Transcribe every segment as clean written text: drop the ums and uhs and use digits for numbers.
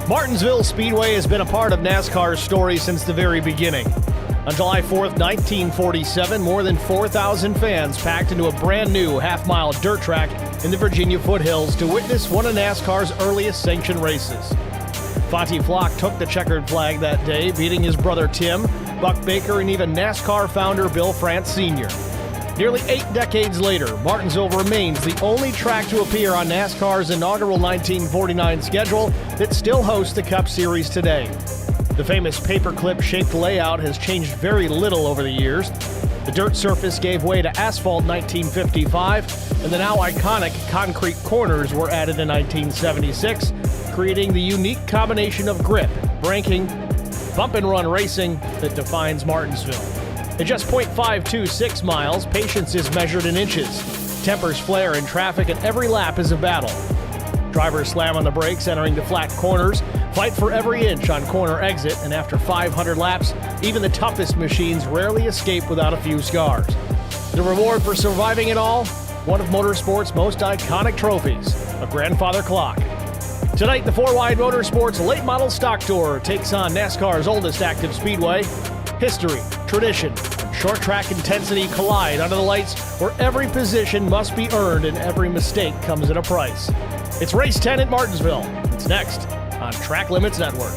Martinsville Speedway has been a part of NASCAR's story since the very beginning. On July 4th, 1947, more than 4,000 fans packed into a brand new half-mile dirt track in the Virginia foothills to witness one of NASCAR's earliest sanctioned races. Fonty Flock took the checkered flag that day, beating his brother Tim, Buck Baker, and even NASCAR founder Bill France Sr. Nearly 8 decades later, Martinsville remains the only track to appear on NASCAR's inaugural 1949 schedule that still hosts the Cup Series today. The famous paperclip-shaped layout has changed very little over the years. The dirt surface gave way to asphalt in 1955, and the now iconic concrete corners were added in 1976, creating the unique combination of grip, braking, bump-and-run racing that defines Martinsville. At just .526 miles, patience is measured in inches. Tempers flare in traffic, and every lap is a battle. Drivers slam on the brakes entering the flat corners, fight for every inch on corner exit, and after 500 laps, even the toughest machines rarely escape without a few scars. The reward for surviving it all? One of Motorsports' most iconic trophies, a grandfather clock. Tonight, the FourWide Motorsports Late Model Stock Tour takes on NASCAR's oldest active speedway. History, tradition, and short track intensity collide under the lights where every position must be earned and every mistake comes at a price. It's Race 10 at Martinsville. It's next on Track Limits Network.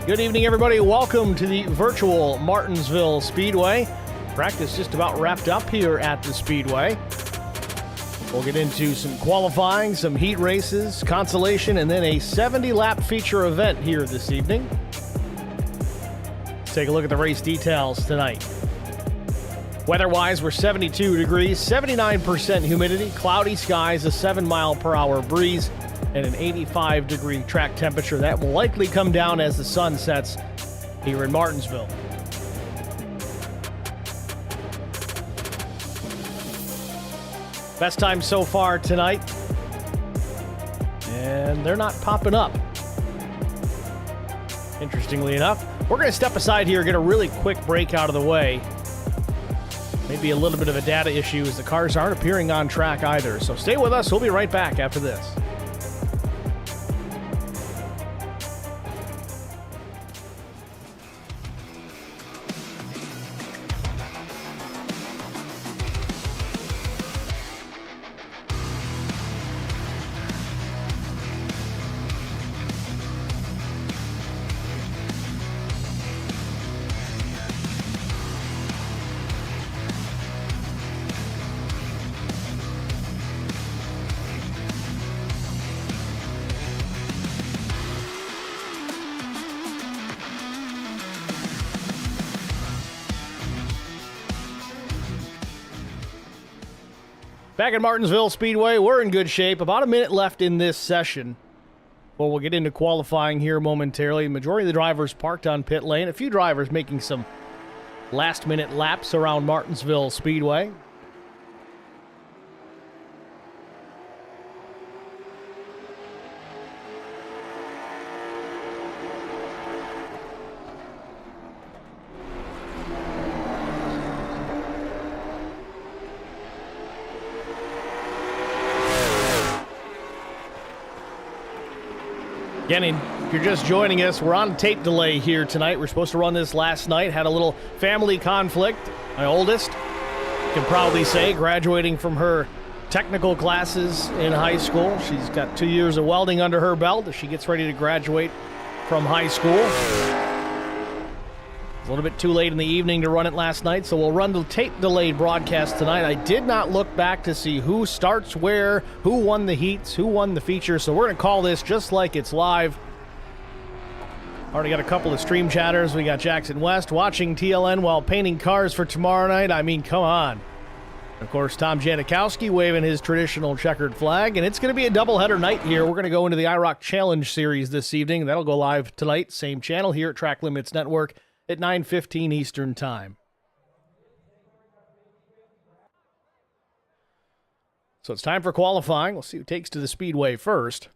Good evening, everybody. Welcome to the virtual Martinsville Speedway. Practice just about wrapped up here at the Speedway. We'll get into some qualifying, some heat races, consolation, and then a 70-lap feature event here this evening. Let's take a look at the race details tonight. Weather-wise, we're 72 degrees, 79% humidity, cloudy skies, a 7-mile-per-hour breeze, and an 85-degree track temperature. That will likely come down as the sun sets here in Martinsville. Best time so far tonight, and they're not popping up. Interestingly enough, we're going to step aside here, get a really quick break out of the way. Maybe a little bit of a data issue as the cars aren't appearing on track either. So stay with us. We'll be right back after this. Back at Martinsville Speedway, we're in good shape. About a minute left in this session. Well, we'll get into qualifying here momentarily. The majority of the drivers parked on pit lane. A few drivers making some last-minute laps around Martinsville Speedway. Again, if you're just joining us, we're on tape delay here tonight. We're supposed to run this last night. Had a little family conflict. My oldest, can proudly say, graduating from her technical classes in high school. She's got 2 years of welding under her belt as she gets ready to graduate from high school. It's a little bit too late in the evening to run it last night, so we'll run the tape-delayed broadcast tonight. I did not look back to see who starts where, who won the heats, who won the feature, so we're going to call this just like it's live. Already got a couple of stream chatters. We got Jackson West watching TLN while painting cars for tomorrow night. I mean, come on. Of course, Tom Janikowski waving his traditional checkered flag, and it's going to be a doubleheader night here. We're going to go into the IROC Challenge Series this evening. That'll go live tonight, same channel here at Track Limits Network at 9:15 Eastern Time. So it's time for qualifying. We'll see who takes to the speedway first.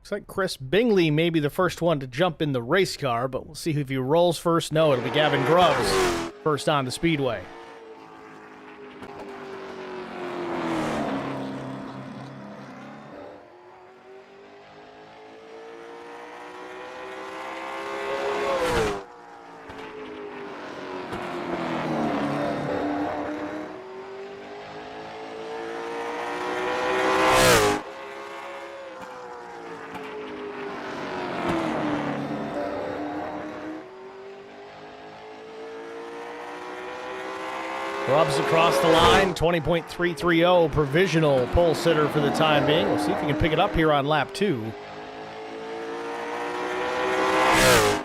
Looks like Chris Bingley may be the first one to jump in the race car, but we'll see if he rolls first. No, it'll be Gavin Grubbs first on the speedway. Grubbs across the line, 20.330 provisional pole sitter for the time being. We'll see if he can pick it up here on lap 2.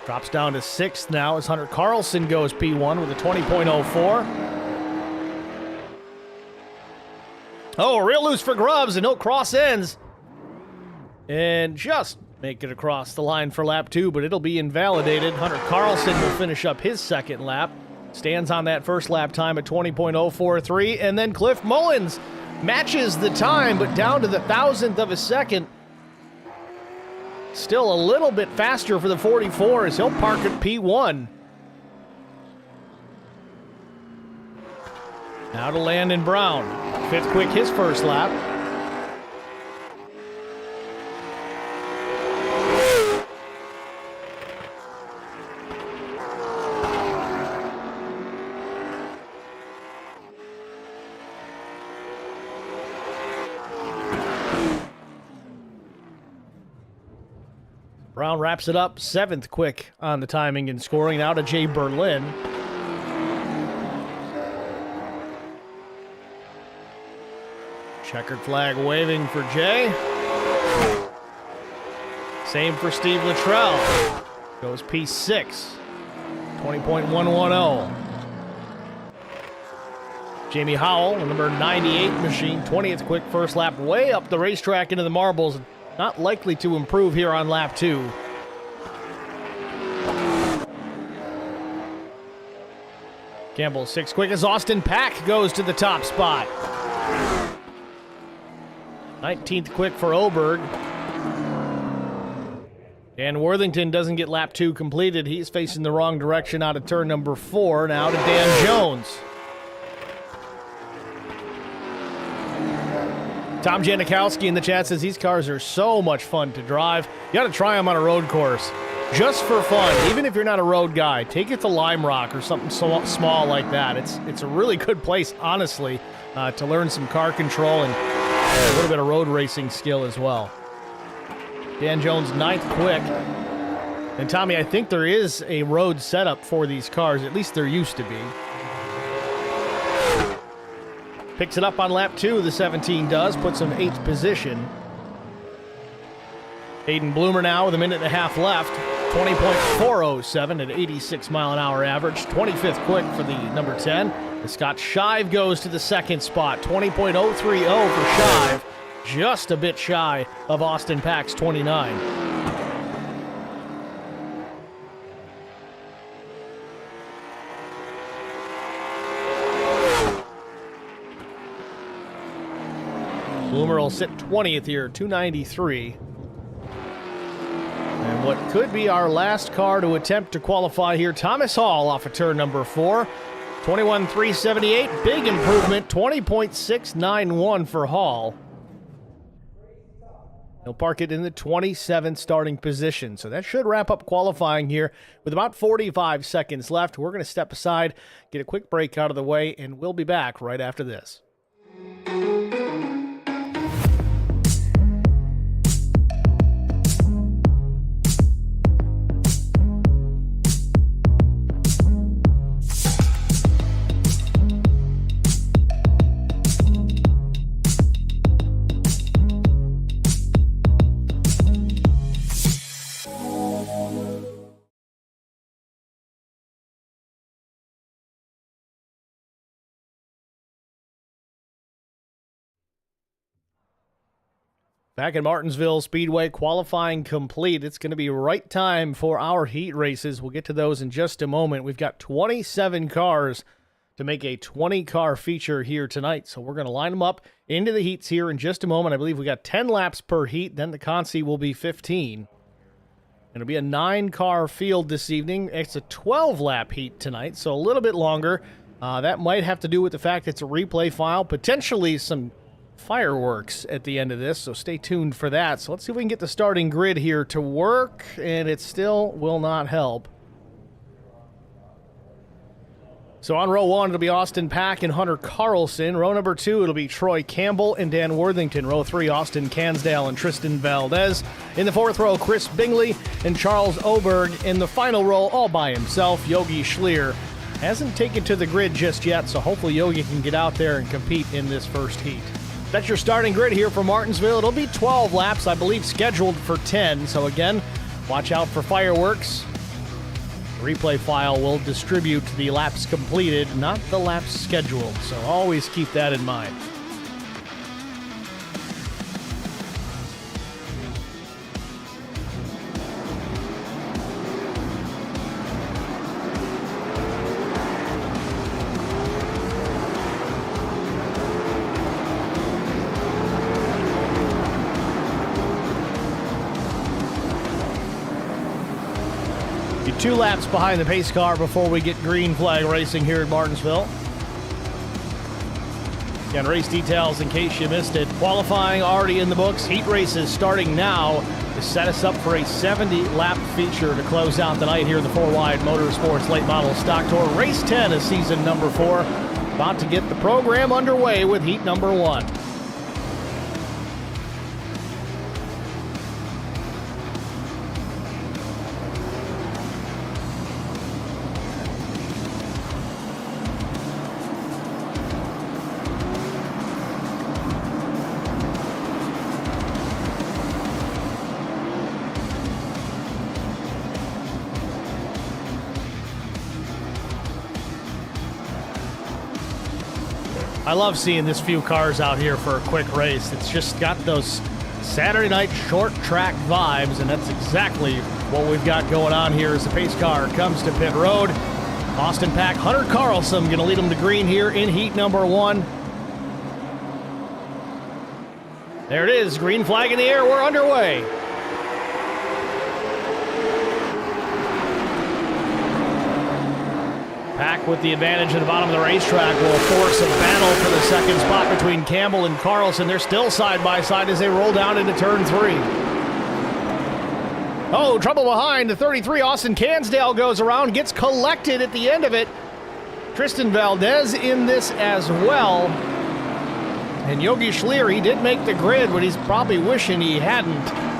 Drops down to 6th now as Hunter Carlson goes P1 with a 20.04. Oh, real loose for Grubbs, and he'll cross ends. And just make it across the line for lap 2, but it'll be invalidated. Hunter Carlson will finish up his second lap. Stands on that first lap time at 20.043, and then Cliff Mullins matches the time, but down to the 1,000th of a second. Still a little bit faster for the 44 as he'll park at P1. Now to Landon Brown. 5th quick his first lap. Brown wraps it up, 7th quick on the timing and scoring. Now to Jay Berlin. Checkered flag waving for Jay. Same for Steve Luttrell. Goes P6, 20.110. Jamie Howell, the number 98 machine, 20th quick first lap, way up the racetrack into the marbles. Not likely to improve here on lap 2. Campbell 6th quick as Austin Pack goes to the top spot. 19th quick for Oberg. And Worthington doesn't get lap 2 completed. He's facing the wrong direction out of turn number 4. Now to Dan Jones. Tom Janikowski in the chat says these cars are so much fun to drive. You got to try them on a road course. Just for fun, even if you're not a road guy, take it to Lime Rock or something small like that. It's a really good place, honestly, to learn some car control and a little bit of road racing skill as well. Dan Jones, 9th quick. And Tommy, I think there is a road setup for these cars. At least there used to be. Picks it up on lap 2, the 17 does. Puts him 8th position. Hayden Bloomer now with a minute and a half left. 20.407 at 86 mile an hour average. 25th quick for the number 10. And Scott Shive goes to the 2nd spot. 20.030 for Shive. Just a bit shy of Austin Pack's 29. Bloomer will sit 20th here, 293. And what could be our last car to attempt to qualify here, Thomas Hall off of turn number 4. 21.378, big improvement, 20.691 for Hall. He'll park it in the 27th starting position. So that should wrap up qualifying here with about 45 seconds left. We're going to step aside, get a quick break out of the way, and we'll be back right after this. Back at Martinsville Speedway, qualifying complete. It's going to be right time for our heat races. We'll get to those in just a moment. We've got 27 cars to make a 20-car feature here tonight. So we're going to line them up into the heats here in just a moment. I believe we got 10 laps per heat. Then the consi will be 15. It'll be a 9-car field this evening. It's a 12-lap heat tonight, so a little bit longer. That might have to do with the fact it's a replay file, potentially some fireworks at the end of this, so stay tuned for that. So let's see if we can get the starting grid here to work, and it still will not help. So on row 1, it'll be Austin Pack and Hunter Carlson. Row number 2, it'll be Troy Campbell and Dan Worthington. Row 3, Austin Cansdale and Tristan Valdez. In the 4th row, Chris Bingley and Charles Oberg. In the final row, all by himself, Yogi Schlier. Hasn't taken to the grid just yet, so hopefully Yogi can get out there and compete in this first heat. That's your starting grid here for Martinsville. It'll be 12 laps, I believe scheduled for 10. So again, watch out for fireworks. The replay file will distribute the laps completed, not the laps scheduled. So always keep that in mind. Be 2 laps behind the pace car before we get green flag racing here at Martinsville. Again, race details in case you missed it. Qualifying already in the books. Heat races starting now to set us up for a 70-lap feature to close out the night here in the FourWide Motorsports Late Model Stock Tour. Race 10 is season number 4. About to get the program underway with heat number 1. I love seeing this few cars out here for a quick race. It's just got those Saturday night short track vibes, and that's exactly what we've got going on here as the pace car comes to pit road. Austin Pack, Hunter Carlson going to lead them to green here in heat number 1. There it is, green flag in the air, we're underway. Pack with the advantage at the bottom of the racetrack will force a battle for the second spot between Campbell and Carlson. They're still side by side as they roll down into turn 3. Oh, trouble behind. The 33, Austin Cansdale goes around, gets collected at the end of it. Tristan Valdez in this as well. And Yogi Schlier, he did make the grid, but he's probably wishing he hadn't.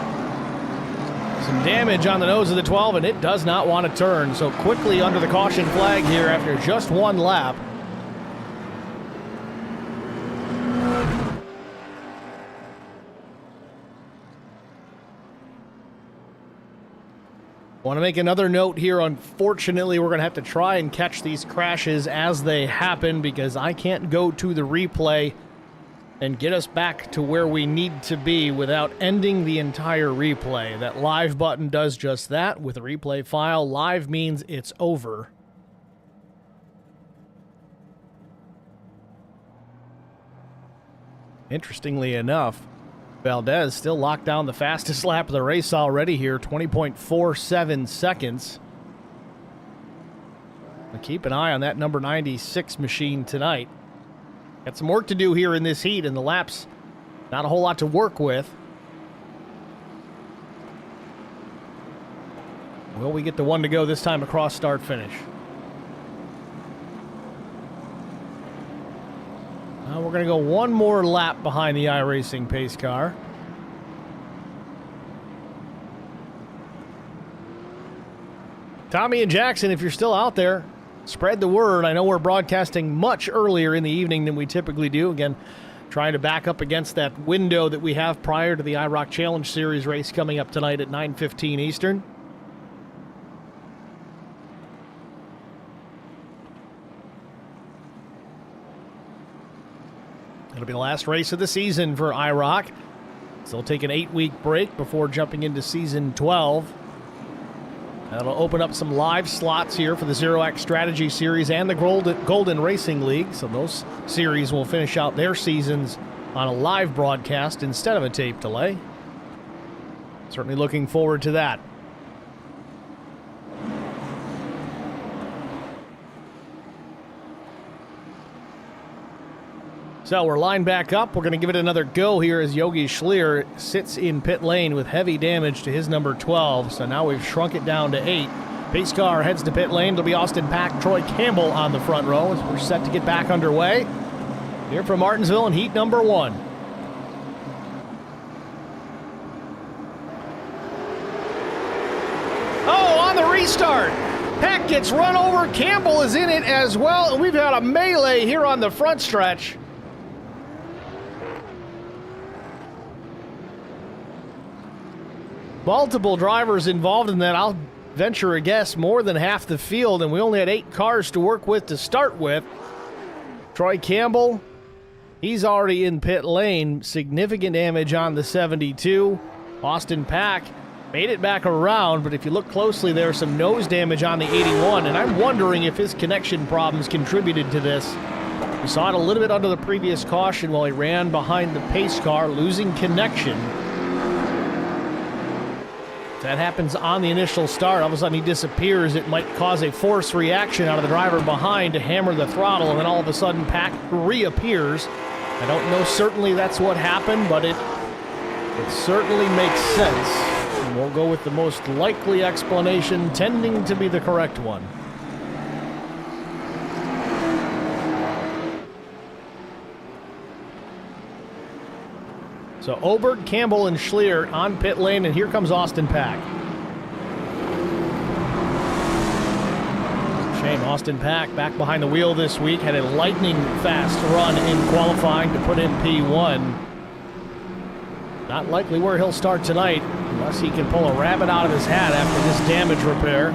Some damage on the nose of the 12, and it does not want to turn. So quickly under the caution flag here after just 1 lap. Want to make another note here. Unfortunately, we're going to have to try and catch these crashes as they happen because I can't go to the replay and get us back to where we need to be without ending the entire replay. That live button does just that. With a replay file, live means it's over. Interestingly enough, Valdez still locked down the fastest lap of the race already here, 20.47 seconds. Now keep an eye on that number 96 machine tonight. Got some work to do here in this heat, and the laps, not a whole lot to work with. Will we get the 1 to go this time across start finish? Now we're going to go 1 more lap behind the iRacing pace car. Tommy and Jackson, if you're still out there, spread the word. I know we're broadcasting much earlier in the evening than we typically do. Again, trying to back up against that window that we have prior to the IROC Challenge Series race coming up tonight at 9:15 Eastern. It'll be the last race of the season for IROC. So they'll take an 8-week break before jumping into season 12. That'll open up some live slots here for the Zero X Strategy Series and the Golden Racing League. So those series will finish out their seasons on a live broadcast instead of a tape delay. Certainly looking forward to that. So we're lined back up. We're going to give it another go here as Yogi Schlier sits in pit lane with heavy damage to his number 12. So now we've shrunk it down to 8. Pace car heads to pit lane. It'll be Austin Pack, Troy Campbell on the front row as we're set to get back underway here from Martinsville in heat number 1. Oh, on the restart. Pack gets run over. Campbell is in it as well. And we've had a melee here on the front stretch. Multiple drivers involved in that. I'll venture a guess more than half the field, and we only had 8 cars to work with to start with. Troy Campbell, he's already in pit lane. Significant damage on the 72. Austin Pack made it back around, but if you look closely, there's some nose damage on the 81, and I'm wondering if his connection problems contributed to this. We saw it a little bit under the previous caution while he ran behind the pace car, losing connection. That happens on the initial start. All of a sudden he disappears. It might cause a force reaction out of the driver behind to hammer the throttle, and then all of a sudden Pack reappears. I don't know certainly that's what happened, but it certainly makes sense. And we'll go with the most likely explanation, tending to be the correct one. So Oberg, Campbell, and Schlier on pit lane, and here comes Austin Pack. Shame Austin Pack back behind the wheel this week. Had a lightning fast run in qualifying to put in P1. Not likely where he'll start tonight unless he can pull a rabbit out of his hat after this damage repair.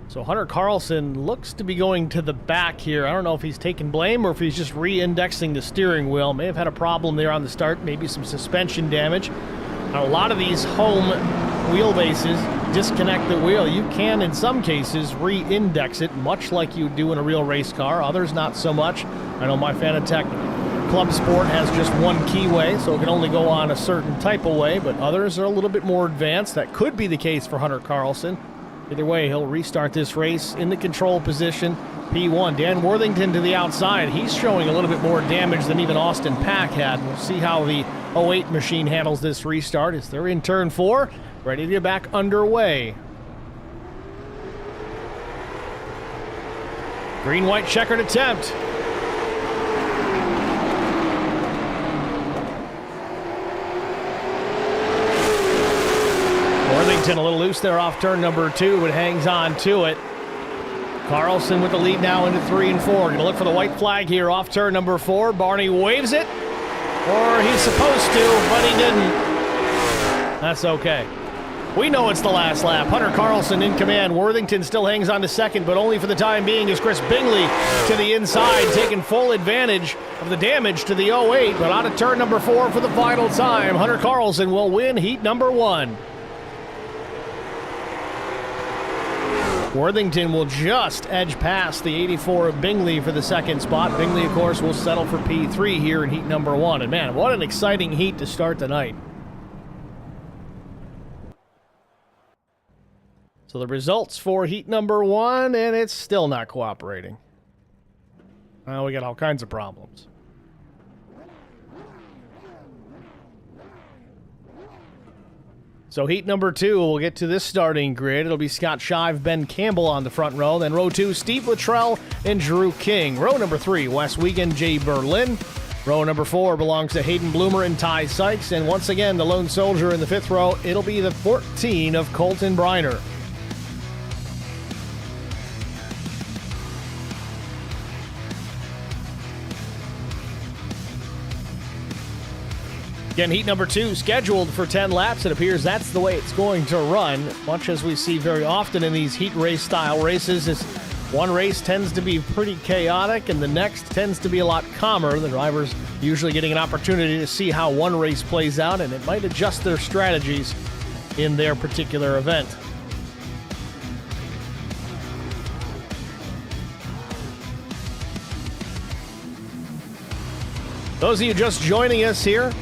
So Hunter Carlson looks to be going to the back here. I don't know if he's taking blame or if he's just re-indexing the steering wheel. May have had a problem there on the start, maybe some suspension damage. Now, a lot of these home wheelbases disconnect the wheel. You can, in some cases, re-index it, much like you do in a real race car. Others, not so much. I know my Fanatec Club Sport has just one keyway, so it can only go on a certain type of way, but others are a little bit more advanced. That could be the case for Hunter Carlson. Either way, he'll restart this race in the control position. P1, Dan Worthington to the outside. He's showing a little bit more damage than even Austin Pack had. We'll see how the 08 machine handles this restart as they're in turn 4, ready to get back underway. Green-white checkered attempt. Worthington a little loose there off turn number 2, but hangs on to it. Carlson with the lead now into 3 and 4. Gonna look for the white flag here off turn number 4. Barney waves it, or he's supposed to, but he didn't. That's okay. We know it's the last lap. Hunter Carlson in command. Worthington still hangs on to second, but only for the time being as Chris Bingley to the inside, taking full advantage of the damage to the 08, but out of turn number 4 for the final time. Hunter Carlson will win heat number 1. Worthington will just edge past the 84 of Bingley for the second spot. Bingley, of course, will settle for P3 here in heat number 1. And man, what an exciting heat to start the night. So the results for heat number 1, and it's still not cooperating. We got all kinds of problems. So heat number 2, we'll get to this starting grid. It'll be Scott Shive, Ben Campbell on the front row. Then row 2, Steve Luttrell and Drew King. Row number 3, Wes Wiegand, Jay Berlin. Row number 4 belongs to Hayden Bloomer and Ty Sykes, and once again, the lone soldier in the 5th row, it'll be the 14 of Colton Briner. Again, heat number 2 scheduled for 10 laps. It appears that's the way it's going to run, much as we see very often in these heat race style races. Is one race tends to be pretty chaotic and the next tends to be a lot calmer. The drivers usually getting an opportunity to see how one race plays out, and it might adjust their strategies in their particular event. Those of you just joining us here,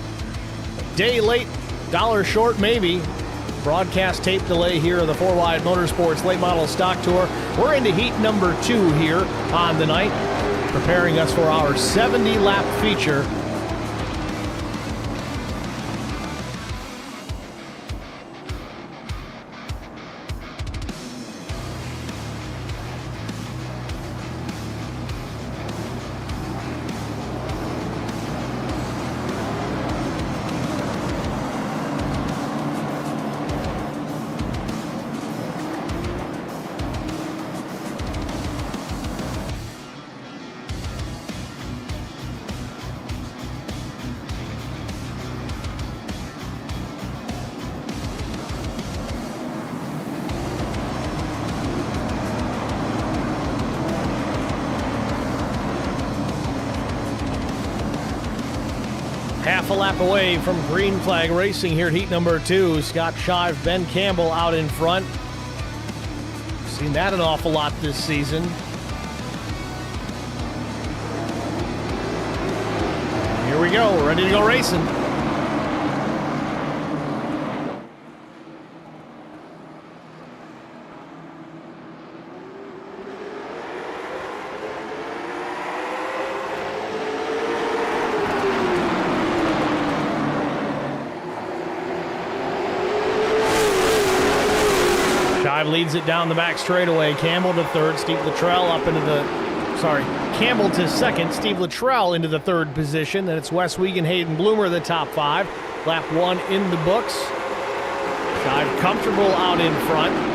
day late, dollar short maybe. Broadcast tape delay here of the FourWide Motorsports Late Model Stock Tour. We're into heat number 2 here on the night, preparing us for our 70-lap feature. Half a lap away from green flag racing here at heat number 2. Scott Shive, Ben Campbell out in front. Seen that an awful lot this season. Here we go, we're ready to go racing. Leads it down the back straightaway. Campbell to third, Steve Luttrell up into the, Campbell to second, Steve Luttrell into the third position. Then it's Wes Wiegand, Hayden Bloomer, the top 5. Lap 1 in the books. Shive comfortable out in front.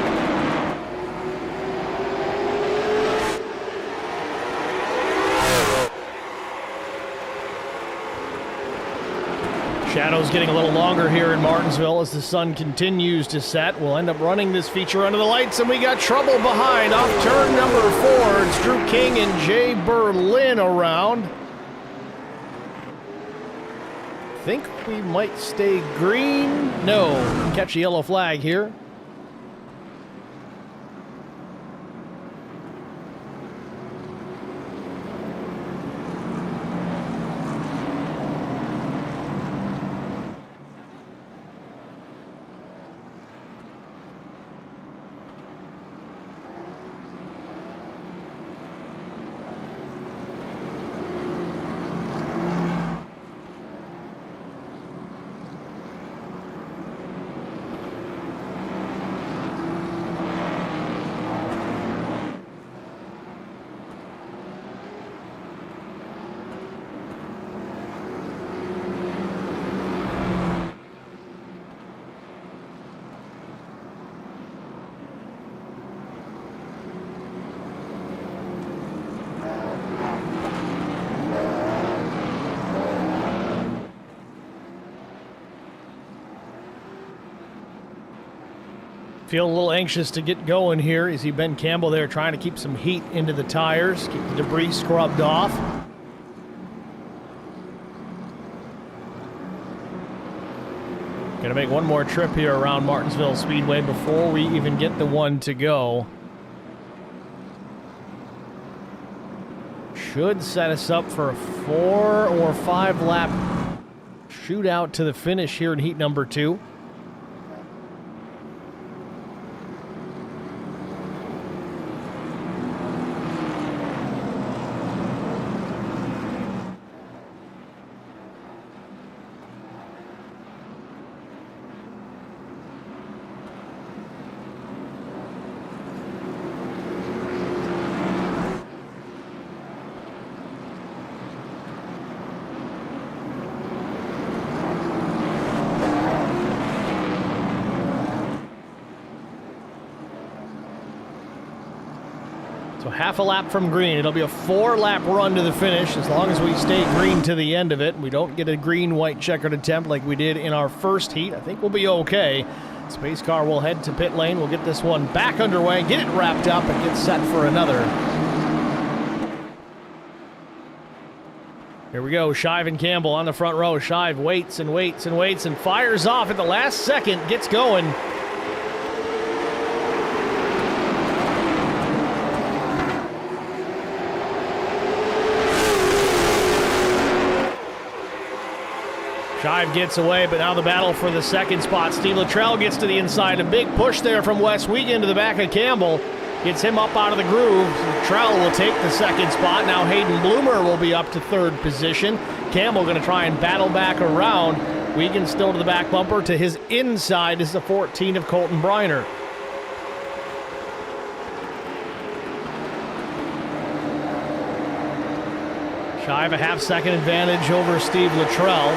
Shadows getting a little longer here in Martinsville as the sun continues to set. We'll end up running this feature under the lights, and we got trouble behind off turn number 4. It's Drew King and Jay Berlin around. Think we might stay green. No, catch a yellow flag here. Feel a little anxious to get going here. You see Ben Campbell there trying to keep some heat into the tires, keep the debris scrubbed off. Gonna make one more trip here around Martinsville Speedway before we even get the one to go. Should set us up for a 4 or 5 lap shootout to the finish here in heat number 2. So half a lap from green. It'll be a 4-lap run to the finish as long as we stay green to the end of it. We don't get a green-white checkered attempt like we did in our first heat. I think we'll be okay. Space car will head to pit lane. We'll get this one back underway, get it wrapped up, and get set for another. Here we go. Shive and Campbell on the front row. Shive waits and waits and waits and fires off at the last second. Gets going. Shive gets away, but now the battle for the second spot. Steve Luttrell gets to the inside. A big push there from Wes Wiegand to the back of Campbell. Gets him up out of the groove. Luttrell will take the second spot. Now Hayden Bloomer will be up to third position. Campbell going to try and battle back around. Wiegand still to the back bumper. To his inside is the 14 of Colton Briner. Shive a half-second advantage over Steve Luttrell.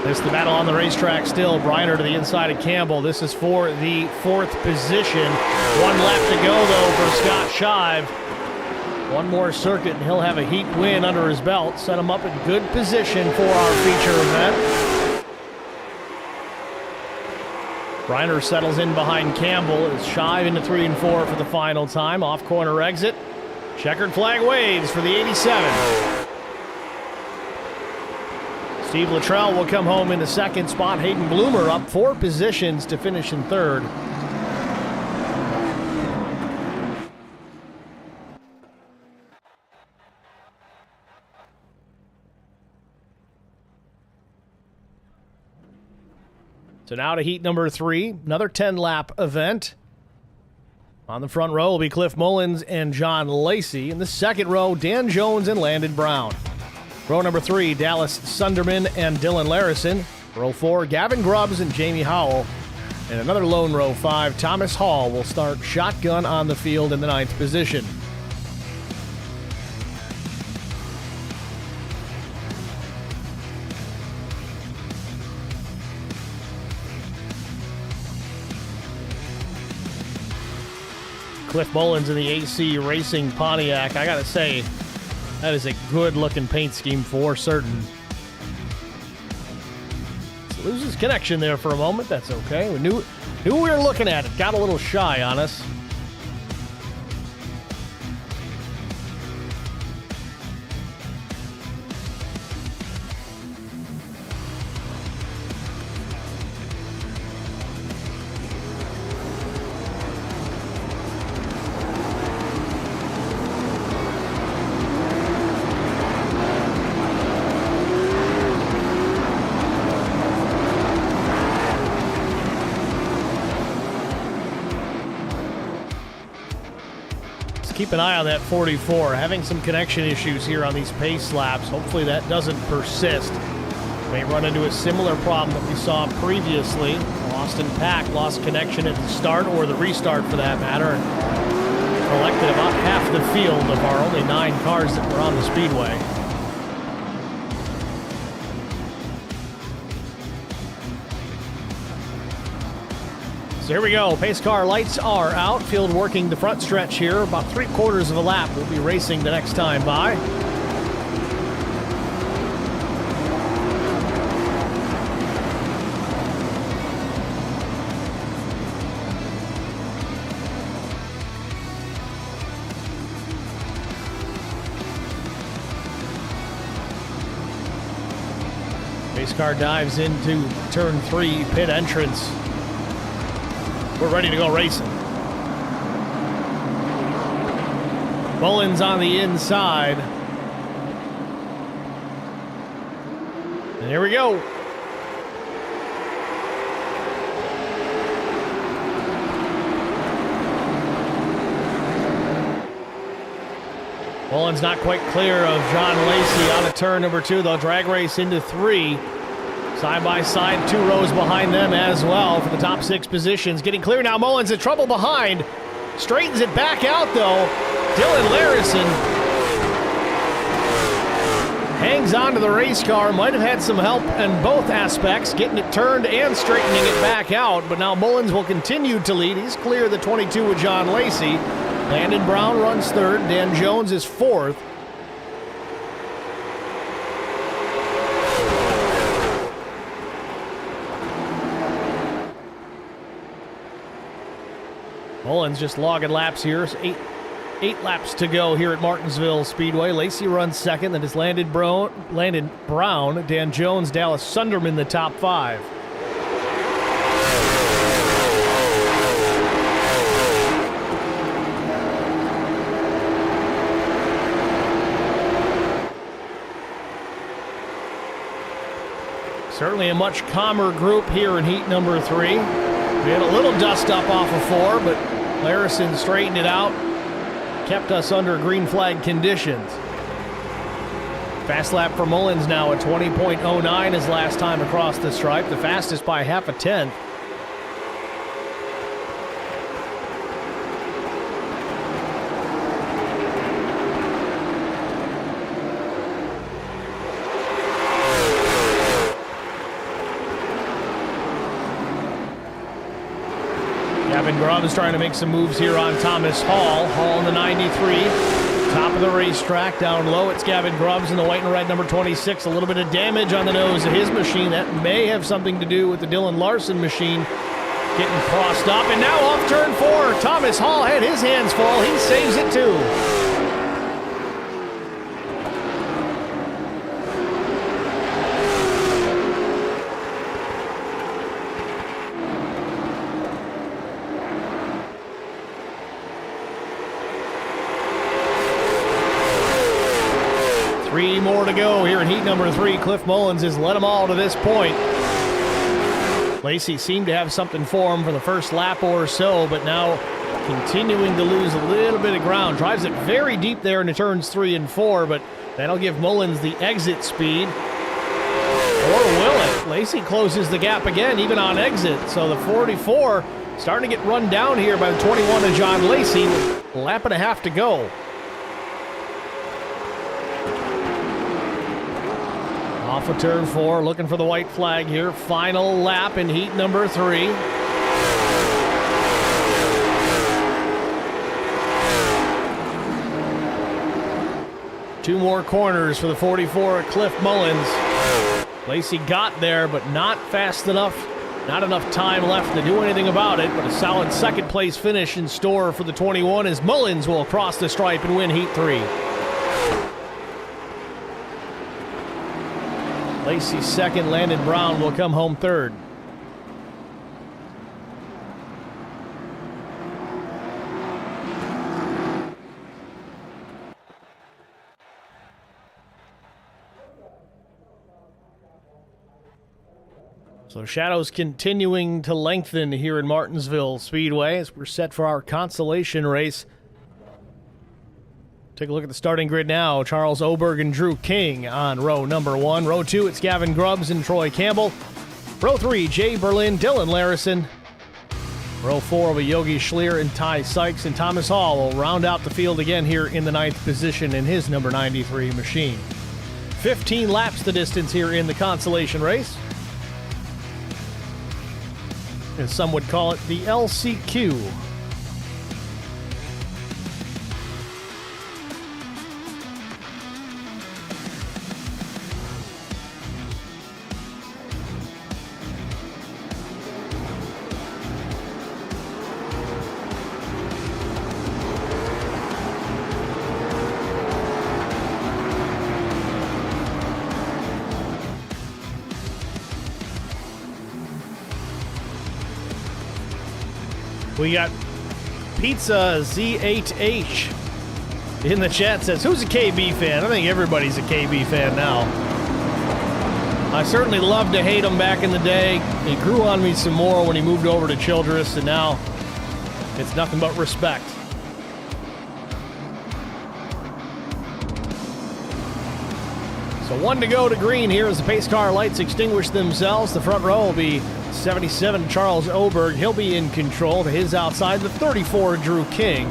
This is the battle on the racetrack still. Briner to the inside of Campbell. This is for the fourth position. One lap to go, though, for Scott Shive. One more circuit, and he'll have a heat win under his belt. Set him up in good position for our feature event. Briner settles in behind Campbell as Shive into 3 and 4 for the final time. Off-corner exit. Checkered flag waves for the 87. Steve Luttrell will come home in the second spot. Hayden Bloomer up 4 positions to finish in third. So now to heat number 3, another 10-lap event. On the front row will be Cliff Mullins and John Lacey. In the second row, Dan Jones and Landon Brown. Row number 3, Dallas Sunderman and Dylan Larison. Row 4, Gavin Grubbs and Jamie Howell. And another lone row 5, Thomas Hall will start shotgun on the field in the 9th position. Cliff Mullins in the AC Racing Pontiac. I gotta say, that is a good-looking paint scheme for certain. So loses connection there for a moment. That's okay. We knew we were looking at it. Got a little shy on us. Keep an eye on that 44. Having some connection issues here on these pace laps. Hopefully that doesn't persist. May run into a similar problem that we saw previously. Austin Pack lost connection at the start, or the restart for that matter, and collected about half the field of our only 9 cars that were on the speedway. So here we go. Pace car lights are out. Field working the front stretch here. About 3/4 of a lap. We'll be racing the next time by. Pace car dives into turn 3 pit entrance. We're ready to go racing. Mullins on the inside. And here we go. Mullins not quite clear of John Lacey out of turn number 2. They'll drag race into 3. Side by side, 2 rows behind them as well for the top 6 positions. Getting clear now. Mullins in trouble behind. Straightens it back out though. Dylan Larison hangs on to the race car. Might have had some help in both aspects, getting it turned and straightening it back out. But now Mullins will continue to lead. He's clear of the 22 with John Lacey. Landon Brown runs third. Dan Jones is fourth. Mullins just logging laps here. Eight laps to go here at Martinsville Speedway. Lacey runs second. Then is Landon Brown, Dan Jones, Dallas Sunderman the top five. Certainly a much calmer group here in heat number 3. We had a little dust up off of 4, but Larison straightened it out. Kept us under green flag conditions. Fast lap for Mullins now at 20.09 his last time across the stripe, the fastest by half a tenth. Gavin Grubb is trying to make some moves here on Thomas Hall. Hall in the 93, top of the racetrack. Down low, it's Gavin Grubbs in the white and red number 26. A little bit of damage on the nose of his machine. That may have something to do with the Dylan Larson machine getting crossed up. And now off turn 4, Thomas Hall had his hands full. He saves it too. Three more to go here in heat number 3. Cliff Mullins has led them all to this point. Lacey seemed to have something for him for the first lap or so, but now continuing to lose a little bit of ground. Drives it very deep there into turns 3 and 4, but that'll give Mullins the exit speed. Or will it? Lacey closes the gap again, even on exit. So the 44 starting to get run down here by the 21 of John Lacey. A lap and a half to go. Off of turn 4, looking for the white flag here. Final lap in heat number 3. Two more corners for the 44 of Cliff Mullins. Lacey got there, but not fast enough. Not enough time left to do anything about it, but a solid second place finish in store for the 21 as Mullins will cross the stripe and win heat 3. Lacey second, Landon Brown will come home third. So shadows continuing to lengthen here in Martinsville Speedway as we're set for our consolation race. Take a look at the starting grid now. Charles Oberg and Drew King on row number 1. Row 2, it's Gavin Grubbs and Troy Campbell. Row 3, Jay Berlin, Dylan Larison. Row 4 will be Yogi Schlier and Ty Sykes, and Thomas Hall will round out the field again here in the 9th position in his number 93 machine. 15 laps the distance here in the consolation race. As some would call it, the LCQ. We got Pizza Z8H in the chat says, who's a KB fan? I think everybody's a KB fan now. I certainly loved to hate him back in the day. He grew on me some more when he moved over to Childress, and now it's nothing but respect. So 1 to go to green here as the pace car lights extinguish themselves. The front row will be 77 Charles Oberg. He'll be in control. To his outside, the 34 Drew King.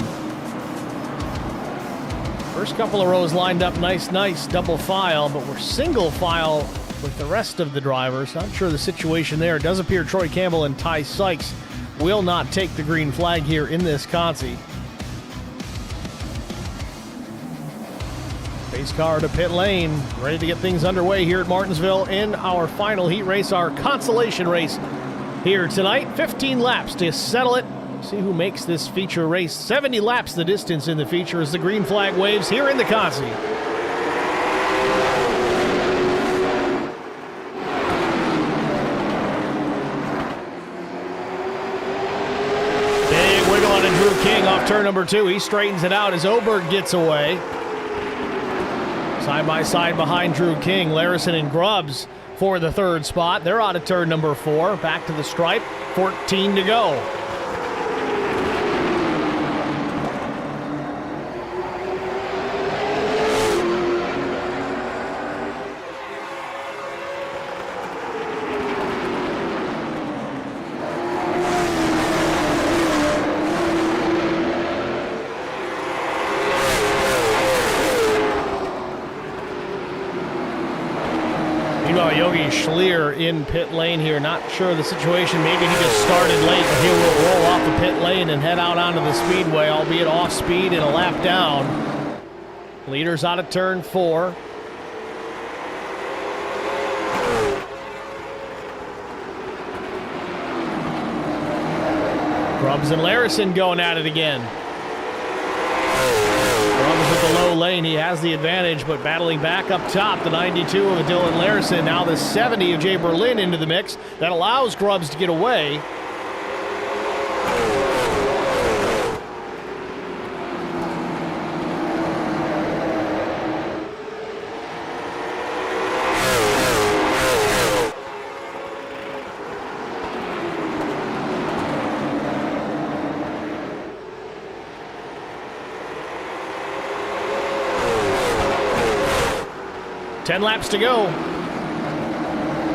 First couple of rows lined up nice, double file, but we're single file with the rest of the drivers. Not sure the situation there. It does appear Troy Campbell and Ty Sykes will not take the green flag here in this consi. Pace car to pit lane, ready to get things underway here at Martinsville in our final heat race, our consolation race here tonight. 15 laps to settle it. See who makes this feature race. 70 laps the distance in the feature as the green flag waves here in the consi. Big wiggle on Drew King off turn number 2. He straightens it out as Oberg gets away. Side by side behind Drew King, Larison and Grubbs for the third spot. They're out of turn number 4. Back to the stripe. 14 to go. Yogi Schlier in pit lane here. Not sure of the situation. Maybe he just started late, but he will roll off the pit lane and head out onto the speedway, albeit off speed and a lap down. Leaders out of turn 4. Grubbs and Larison going at it again. With the low lane, he has the advantage, but battling back up top, the 92 of Dylan Larison, now the 70 of Jay Berlin into the mix. That allows Grubbs to get away. Ten laps to go.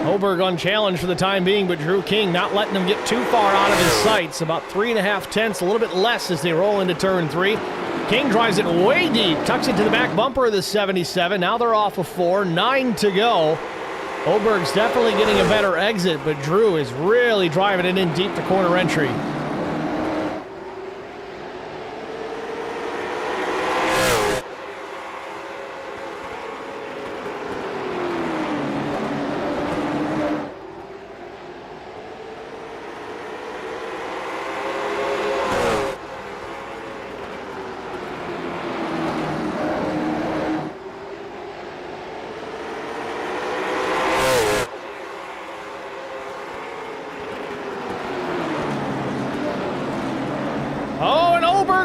Oberg unchallenged for the time being, but Drew King not letting him get too far out of his sights. About 3.5 tenths, a little bit less as they roll into turn 3. King drives it way deep, tucks it to the back bumper of the 77. Now they're off of 4, 9 to go. Oberg's definitely getting a better exit, but Drew is really driving it in deep to corner entry.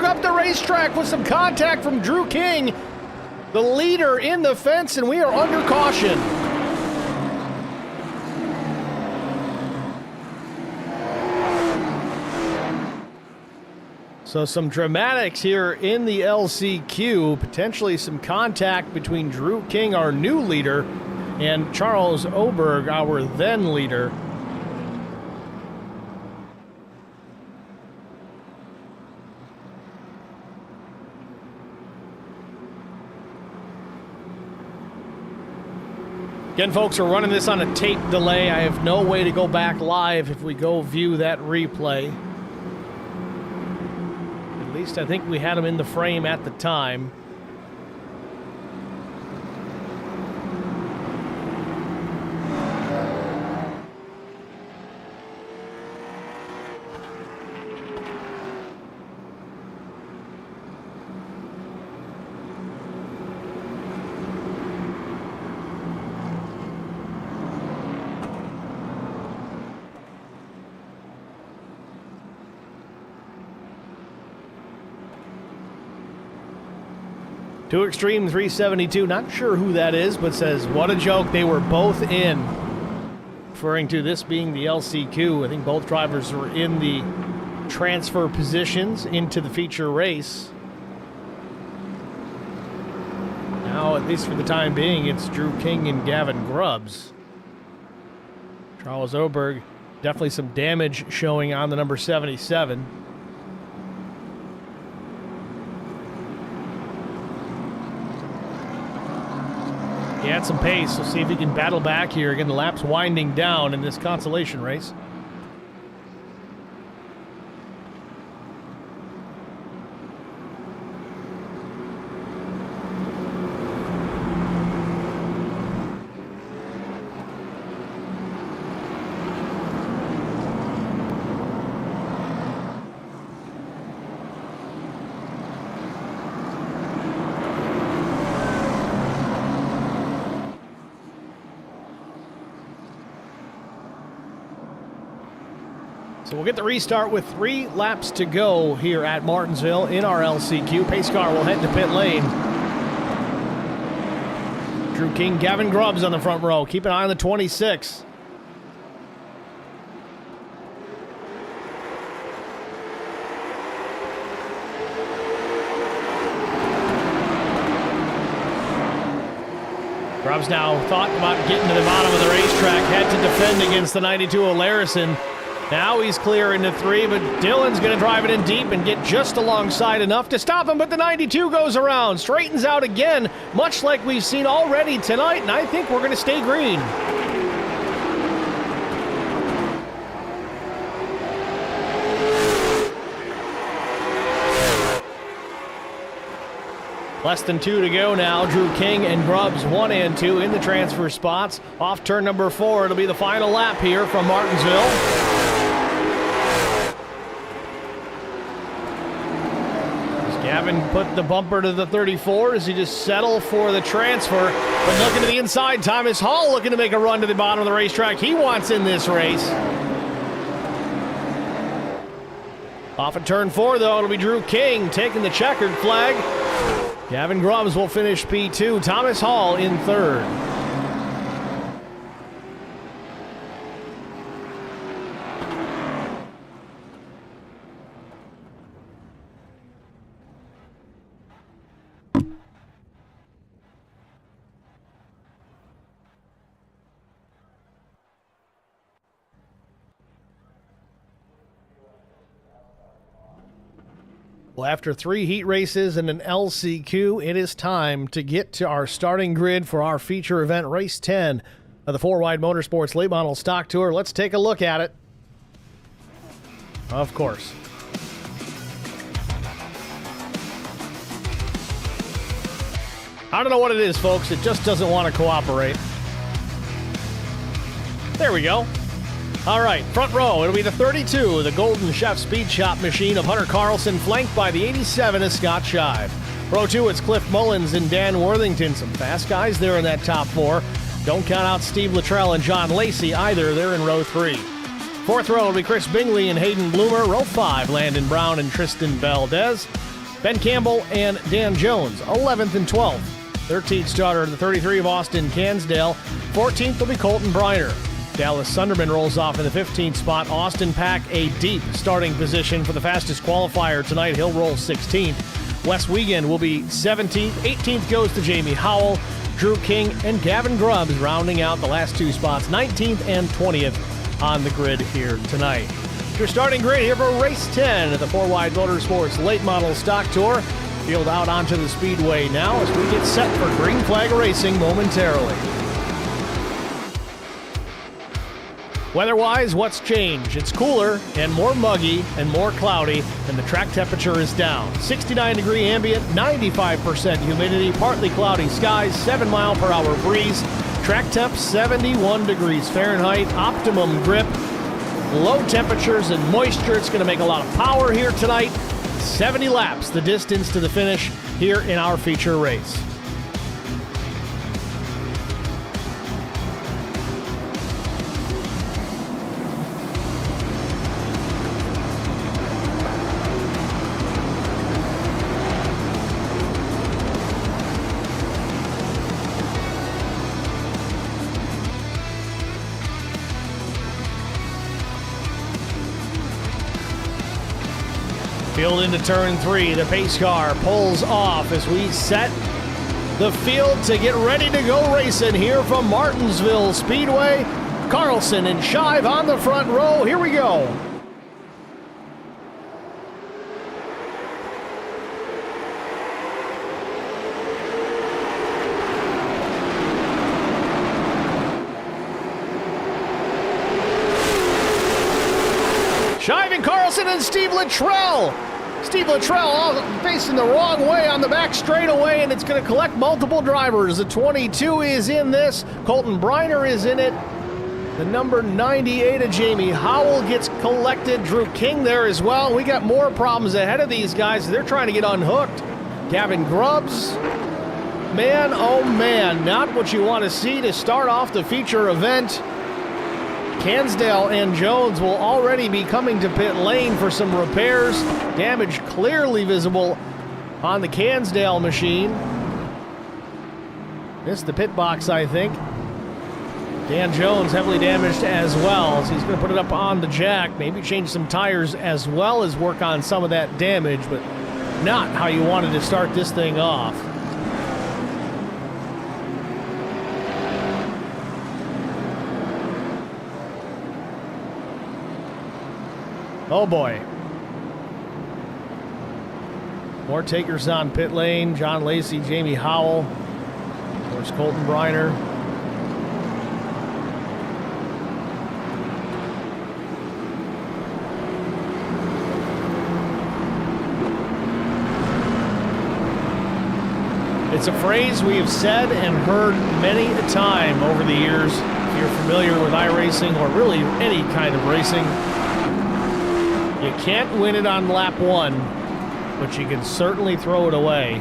Up the racetrack with some contact from Drew King, the leader in the fence, and we are under caution. So some dramatics here in the LCQ, potentially some contact between Drew King, our new leader, and Charles Oberg, our then leader. Again, folks, we're running this on a tape delay. I have no way to go back live if we go view that replay. At least I think we had him in the frame at the time. Two Extreme 372, not sure who that is, but says, what a joke, they were both in. Referring to this being the LCQ, I think both drivers were in the transfer positions into the feature race. Now, at least for the time being, it's Drew King and Gavin Grubbs. Charles Oberg, definitely some damage showing on the number 77. He had some pace. We'll see if he can battle back here. Again, the lap's winding down in this consolation race. So we'll get the restart with 3 laps to go here at Martinsville in our LCQ. Pace car will head to pit lane. Drew King, Gavin Grubbs on the front row. Keep an eye on the 26. Grubbs now thought about getting to the bottom of the racetrack. Had to defend against the 92 O'Larison. Now he's clear into 3, but Dylan's going to drive it in deep and get just alongside enough to stop him, but the 92 goes around, straightens out again, much like we've seen already tonight, and I think we're going to stay green. Less than 2 to go now. Drew King and Grubbs 1 and 2 in the transfer spots. Off turn number 4, it'll be the final lap here from Martinsville. Gavin put the bumper to the 34 as he just settled for the transfer. But looking to the inside, Thomas Hall looking to make a run to the bottom of the racetrack. He wants in this race. Off at turn 4, though, it'll be Drew King taking the checkered flag. Gavin Grubbs will finish P2. Thomas Hall in 3rd. Well, after 3 heat races and an LCQ, it is time to get to our starting grid for our feature event, Race 10 of the FourWide Motorsports Late Model Stock Tour. Let's take a look at it. Of course. I don't know what it is, folks. It just doesn't want to cooperate. There we go. All right, front row, it'll be the 32, the Golden Chef Speed Shop machine of Hunter Carlson, flanked by the 87 of Scott Shive. Row 2, it's Cliff Mullins and Dan Worthington. Some fast guys there in that top 4. Don't count out Steve Luttrell and John Lacey either. They're in row 3. Fourth row will be Chris Bingley and Hayden Bloomer. Row 5, Landon Brown and Tristan Valdez. Ben Campbell and Dan Jones, 11th and 12th. 13th starter, the 33 of Austin Cansdale. 14th will be Colton Briner. Dallas Sunderman rolls off in the 15th spot. Austin Pack, a deep starting position for the fastest qualifier tonight. He'll roll 16th. Wes Wiegand will be 17th. 18th goes to Jamie Howell. Drew King and Gavin Grubbs rounding out the last 2 spots, 19th and 20th on the grid here tonight. Your starting grid here for Race 10 at the FourWide Motorsports Late Model Stock Tour. Field out onto the speedway now as we get set for green flag racing momentarily. Weather-wise, what's changed? It's cooler and more muggy and more cloudy, and the track temperature is down. 69-degree ambient, 95% humidity, partly cloudy skies, 7-mile-per-hour breeze. Track temp, 71 degrees Fahrenheit, optimum grip, low temperatures and moisture. It's going to make a lot of power here tonight. 70 laps, the distance to the finish here in our feature race. Field into turn 3. The pace car pulls off as we set the field to get ready to go racing here from Martinsville Speedway. Carlson and Shive on the front row. Here we go. and then Steve Luttrell. Steve Luttrell facing the wrong way on the back straightaway, and it's going to collect multiple drivers. The 22 is in this. Colton Briner is in it. The number 98 of Jamie Howell gets collected. Drew King there as well. We got more problems ahead of these guys. They're trying to get unhooked. Gavin Grubbs. Man, oh man, not what you want to see to start off the feature event. Cansdale and Jones will already be coming to pit lane for some repairs. Damage clearly visible on the Cansdale machine. Missed the pit box, I think. Dan Jones heavily damaged as well, so he's going to put it up on the jack, maybe change some tires as well as work on some of that damage, but not how you wanted to start this thing off. Oh boy. More takers on pit lane. John Lacey, Jamie Howell. Of course, Colton Briner. It's a phrase we have said and heard many a time over the years. If you're familiar with iRacing or really any kind of racing, you can't win it on lap one, but you can certainly throw it away.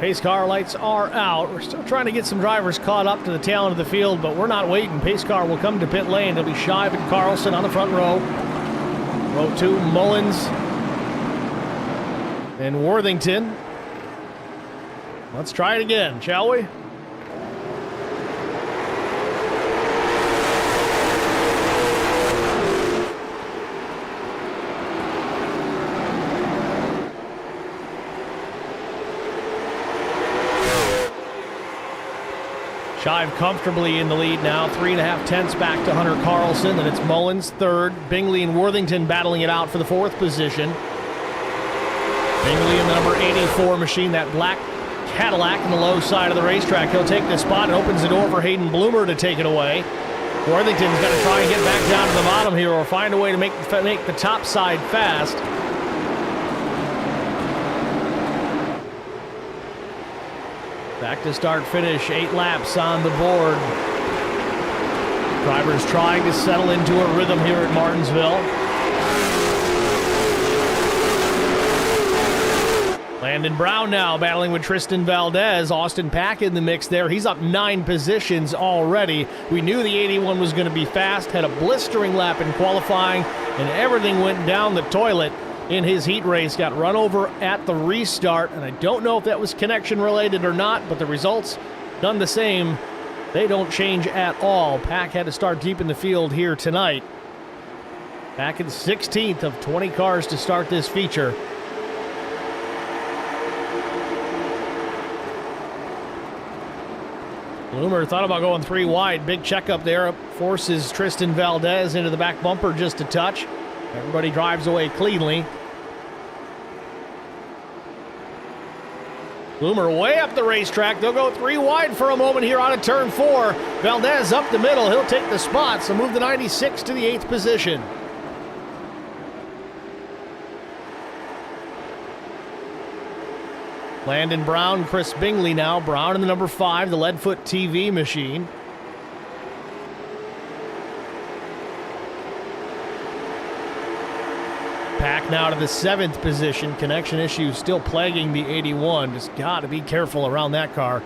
Pace car lights are out. We're still trying to get some drivers caught up to the tail end of the field, but we're not waiting. Pace car will come to pit lane. It'll be Shive and Carlson on the front row. Row 2, Mullins and Worthington. Let's try it again, shall we? Shive comfortably in the lead now, 3.5 tenths back to Hunter Carlson. Then it's Mullins third. Bingley and Worthington battling it out for the fourth position. Bingley in the number 84 machine, that black Cadillac in the low side of the racetrack. He'll take this spot and opens the door for Hayden Bloomer to take it away. Worthington's got to try and get back down to the bottom here or find a way to make the top side fast. Back to start finish, 8 laps on the board. Drivers trying to settle into a rhythm here at Martinsville. Landon Brown now battling with Tristan Valdez. Austin Pack in the mix there. He's up 9 positions already. We knew the 81 was going to be fast, had a blistering lap in qualifying, and everything went down the toilet in his heat race. Got run over at the restart, and I don't know if that was connection related or not, but the results done the same. They don't change at all. Pack had to start deep in the field here tonight. Back in 16th of 20 cars to start this feature. Bloomer thought about going 3 wide. Big checkup there. Forces Tristan Valdez into the back bumper just a touch. Everybody drives away cleanly. Bloomer way up the racetrack. They'll go 3 wide for a moment here out of turn 4. Valdez up the middle. He'll take the spot, so move the 96 to the 8th position. Landon Brown, Chris Bingley now. Brown in the number 5, the Leadfoot TV machine. Pack now to the 7th position. Connection issues still plaguing the 81. Just got to be careful around that car.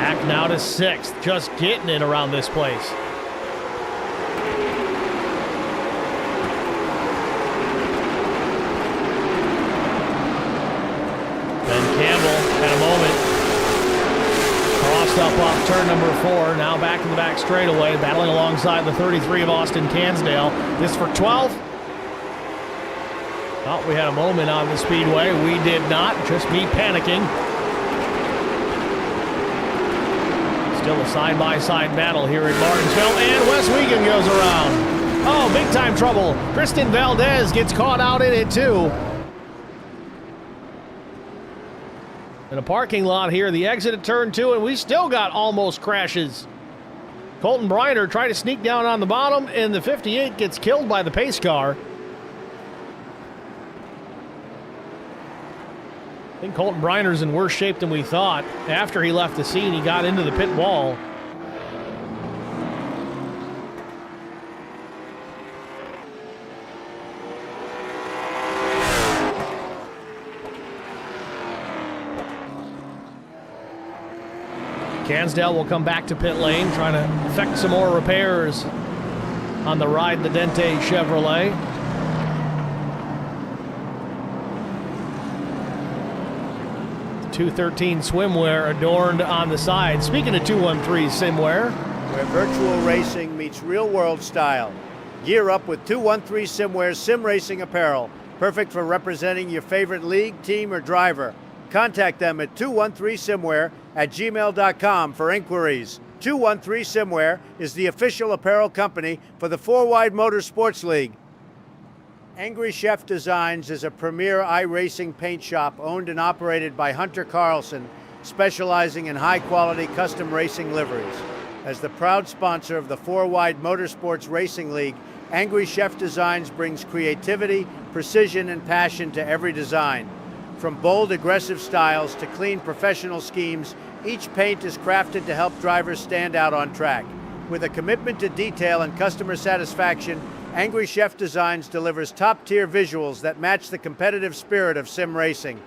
Back now to 6th, just getting it around this place. Ben Campbell had a moment. Crossed up off turn number 4, now back in the back straightaway, battling alongside the 33 of Austin Cansdale. This for 12th. Thought we had a moment on the speedway. We did not, just me panicking. Still a side-by-side battle here at Martinsville, and Wes Wiegand goes around. Oh, big-time trouble. Tristan Valdez gets caught out in it, too. In a parking lot here, the exit at turn 2, and we still got almost crashes. Colton Briner tried to sneak down on the bottom, and the 58 gets killed by the pace car. I think Colton Briner's in worse shape than we thought. After he left the scene, he got into the pit wall. Cansdale will come back to pit lane, trying to effect some more repairs on the Ride the Dente Chevrolet. The 213 swimwear adorned on the side. Speaking of 213 swimwear, where virtual racing meets real-world style. Gear up with 213 Simware's sim racing apparel, perfect for representing your favorite league, team, or driver. Contact them at 213simware@gmail.com for inquiries. 213 Simware is the official apparel company for the FourWide Motorsports League. Angry Chef Designs is a premier iRacing paint shop owned and operated by Hunter Carlson, specializing in high-quality custom racing liveries. As the proud sponsor of the FourWide Motorsports Racing League, Angry Chef Designs brings creativity, precision, and passion to every design. From bold, aggressive styles to clean, professional schemes, each paint is crafted to help drivers stand out on track. With a commitment to detail and customer satisfaction, Angry Chef Designs delivers top-tier visuals that match the competitive spirit of sim racing.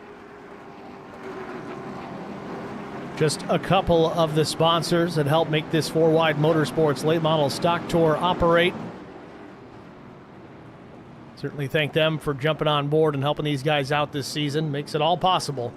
just a couple of the sponsors that help make this FourWide Motorsports late model stock tour operate. Certainly thank them for jumping on board and helping these guys out this season. Makes it all possible.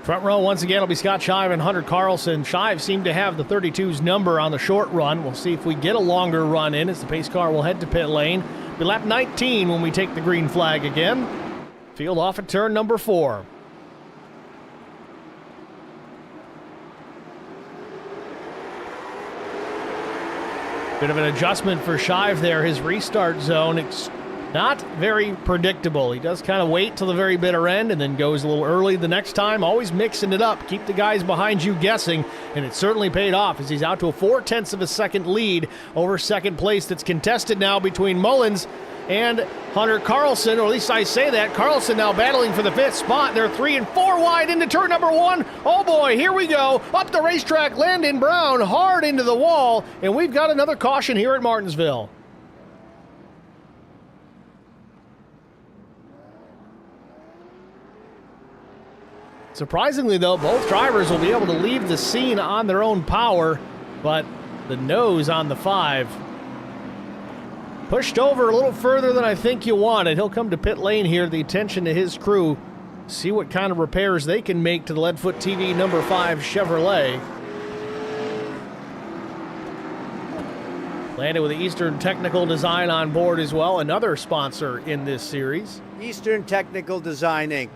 Front row once again will be Scott Shive and Hunter Carlson. Shive seemed to have the 32's number on the short run. We'll see if we get a longer run in as the pace car will head to pit lane. Be lap 19 when we take the green flag again. Field off at turn number 4. Bit of an adjustment for Shive there. His restart zone, it's not very predictable. He does kind of wait till the very bitter end and then goes a little early the next time, always mixing it up. Keep the guys behind you guessing, and it certainly paid off as he's out to a 0.4 of a second lead over second place that's contested now between Mullins and Hunter Carlson, or at least I say that. Carlson now battling for the 5th spot. They're 3 and 4 wide into turn number 1. Oh boy, here we go. Up the racetrack, Landon Brown hard into the wall, and we've got another caution here at Martinsville. Surprisingly, though, both drivers will be able to leave the scene on their own power, but the nose on the 5 pushed over a little further than I think you wanted. He'll come to pit lane here, the attention to his crew, see what kind of repairs they can make to the Leadfoot TV number 5 Chevrolet. Landed with the Eastern Technical Design on board as well, another sponsor in this series. Eastern Technical Design, Inc.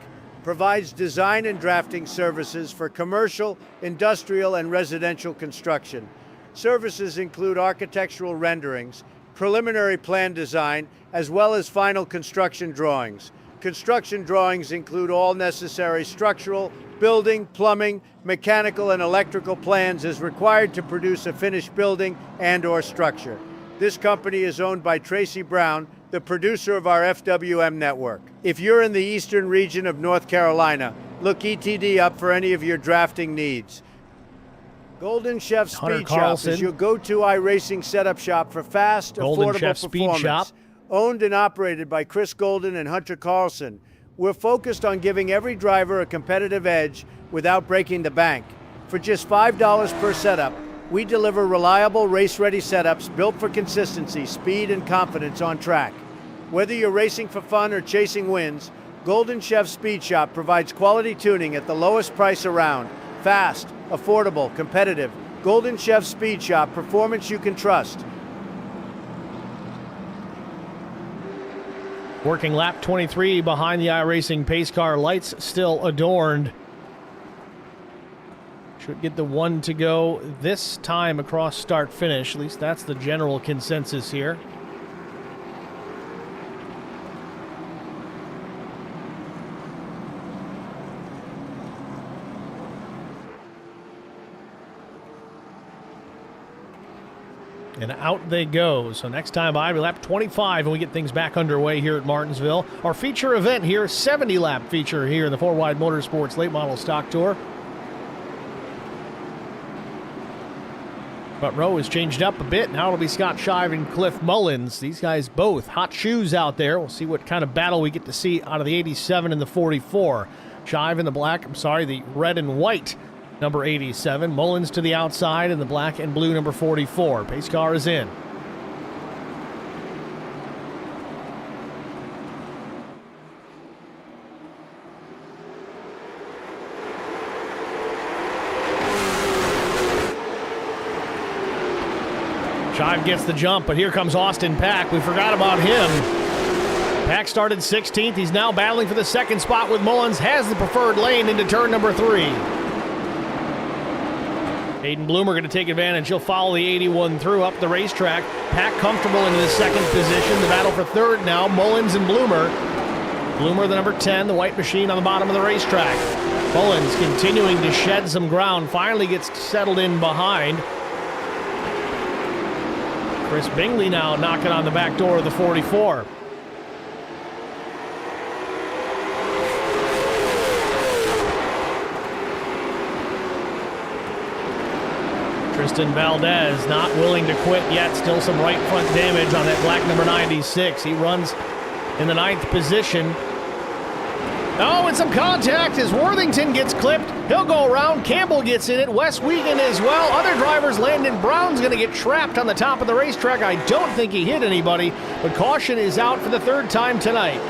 provides design and drafting services for commercial, industrial, and residential construction. Services include architectural renderings, preliminary plan design, as well as final construction drawings. Construction drawings include all necessary structural, building, plumbing, mechanical, and electrical plans as required to produce a finished building and/or structure. This company is owned by Tracy Brown, the producer of our FWM network. If you're in the eastern region of North Carolina, look ETD up for any of your drafting needs. Golden Chef Speed Shop is your go-to iRacing setup shop for fast, affordable performance. Owned and operated by Chris Golden and Hunter Carlson, we're focused on giving every driver a competitive edge without breaking the bank. For just $5 per setup, we deliver reliable race-ready setups built for consistency, speed, and confidence on track. Whether you're racing for fun or chasing wins, Golden Chef Speed Shop provides quality tuning at the lowest price around. Fast, affordable, competitive. Golden Chef Speed Shop, performance you can trust. Working lap 23 behind the iRacing pace car, lights still adorned. Should get the one to go this time across start finish. At least that's the general consensus here. And out they go. So next time by, lap 25, and we get things back underway here at Martinsville. Our feature event here, 70-lap feature here in the FourWide Motorsports Late Model Stock Tour. But row has changed up a bit. Now it'll be Scott Shive and Cliff Mullins. These guys both hot shoes out there. We'll see what kind of battle we get to see out of the 87 and the 44. Shive in the red and white number 87. Mullins to the outside and the black and blue number 44. Pace car is in. Shive gets the jump, but here comes Austin Pack. We forgot about him. Pack started 16th. He's now battling for the second spot with Mullins. Has the preferred lane into turn number 3. Hayden Bloomer going to take advantage. He'll follow the 81 through up the racetrack. Pack comfortable into the second position. The battle for third now, Mullins and Bloomer. Bloomer, the number 10, the white machine on the bottom of the racetrack. Mullins continuing to shed some ground. Finally gets settled in behind. Chris Bingley now knocking on the back door of the 44. Tristan Valdez not willing to quit yet. Still some right front damage on that black number 96. He runs in the 9th position. Oh, and some contact as Worthington gets clipped. He'll go around. Campbell gets in it. Wes Wiegand as well. Other drivers, Landon Brown's going to get trapped on the top of the racetrack. I don't think he hit anybody, but caution is out for the third time tonight.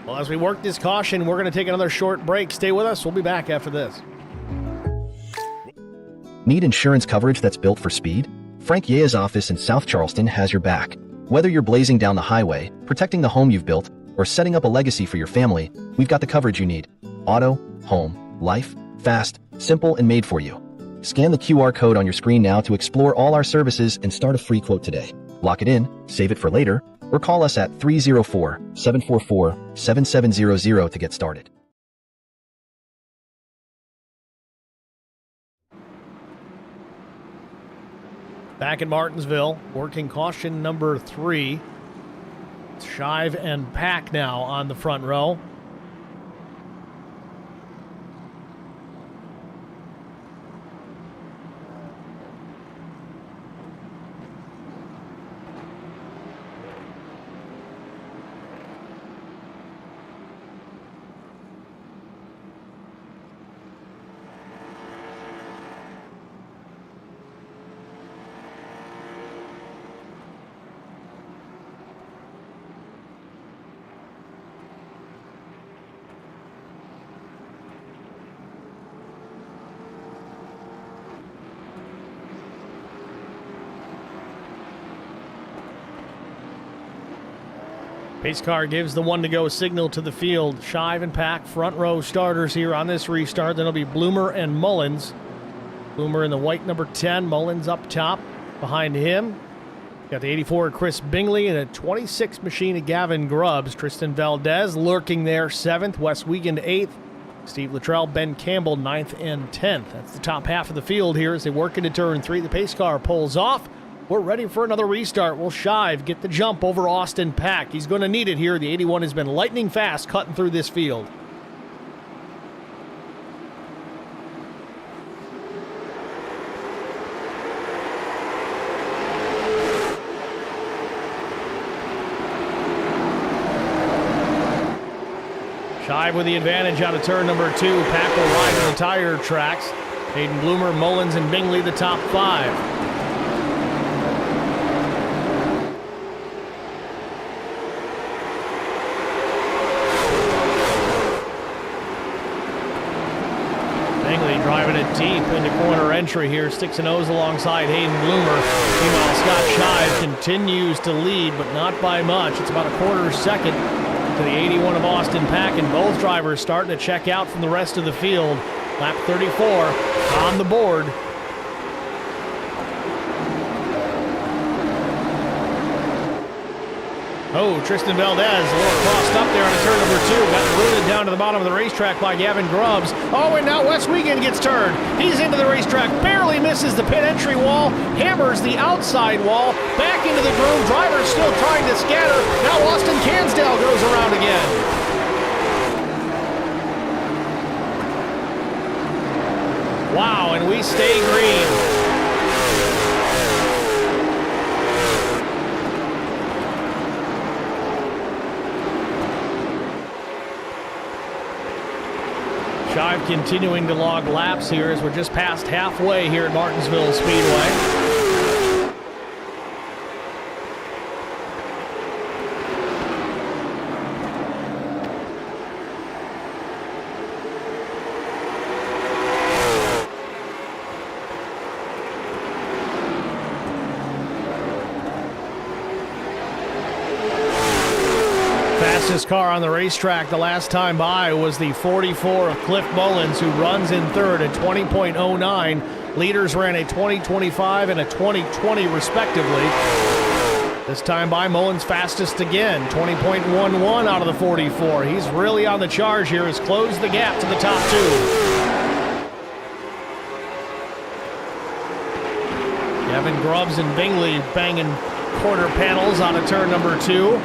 Well, as we work this caution, we're going to take another short break. Stay with us. We'll be back after this. Need insurance coverage that's built for speed? Frank Yea's office in South Charleston has your back. Whether you're blazing down the highway, protecting the home you've built, or setting up a legacy for your family, we've got the coverage you need. Auto, home, life, fast, simple, and made for you. Scan the QR code on your screen now to explore all our services and start a free quote today. Lock it in, save it for later, or call us at 304-744-7700 to get started. Back in Martinsville, working caution number 3. Shive and Pack now on the front row. Pace car gives the 1-to-go signal to the field. Shive and Pack, front row starters here on this restart. Then it'll be Bloomer and Mullins. Bloomer in the white number 10, Mullins up top. Behind him, got the 84 Chris Bingley and a 26 machine of Gavin Grubbs. Tristan Valdez lurking there 7th, Wes Wiegand 8th. Steve Luttrell, Ben Campbell 9th and 10th. That's the top half of the field here as they work into turn 3. The pace car pulls off. We're ready for another restart. Will Shive get the jump over Austin Pack? He's going to need it here. The 81 has been lightning fast cutting through this field. Shive with the advantage out of turn number 2. Pack will ride in the tire tracks. Hayden Bloomer, Mullins, and Bingley the top 5. Driving it deep into corner entry here. Sticks and O's alongside Hayden Bloomer. Meanwhile, Scott Shive continues to lead, but not by much. It's about a quarter second to the 81 of Austin Pack, and both drivers starting to check out from the rest of the field. Lap 34 on the board. Oh, Tristan Valdez, a little crossed up there on turn number 2. Got rooted down to the bottom of the racetrack by Gavin Grubbs. Oh, and now Wes Wiegand gets turned. He's into the racetrack, barely misses the pit entry wall, hammers the outside wall, back into the groove. Driver's still trying to scatter. Now Austin Cansdale goes around again. Wow, and we stay green. Shive continuing to log laps here as we're just past halfway here at Martinsville Speedway. Fastest car on the racetrack the last time by was the 44 of Cliff Mullins, who runs in third at 20.09. Leaders ran a 20.25 and a 20.20 respectively. This time by, Mullins fastest again, 20.11 out of the 44. He's really on the charge here, has closed the gap to the top 2. Gavin Grubbs and Bingley banging quarter panels out of turn number 2.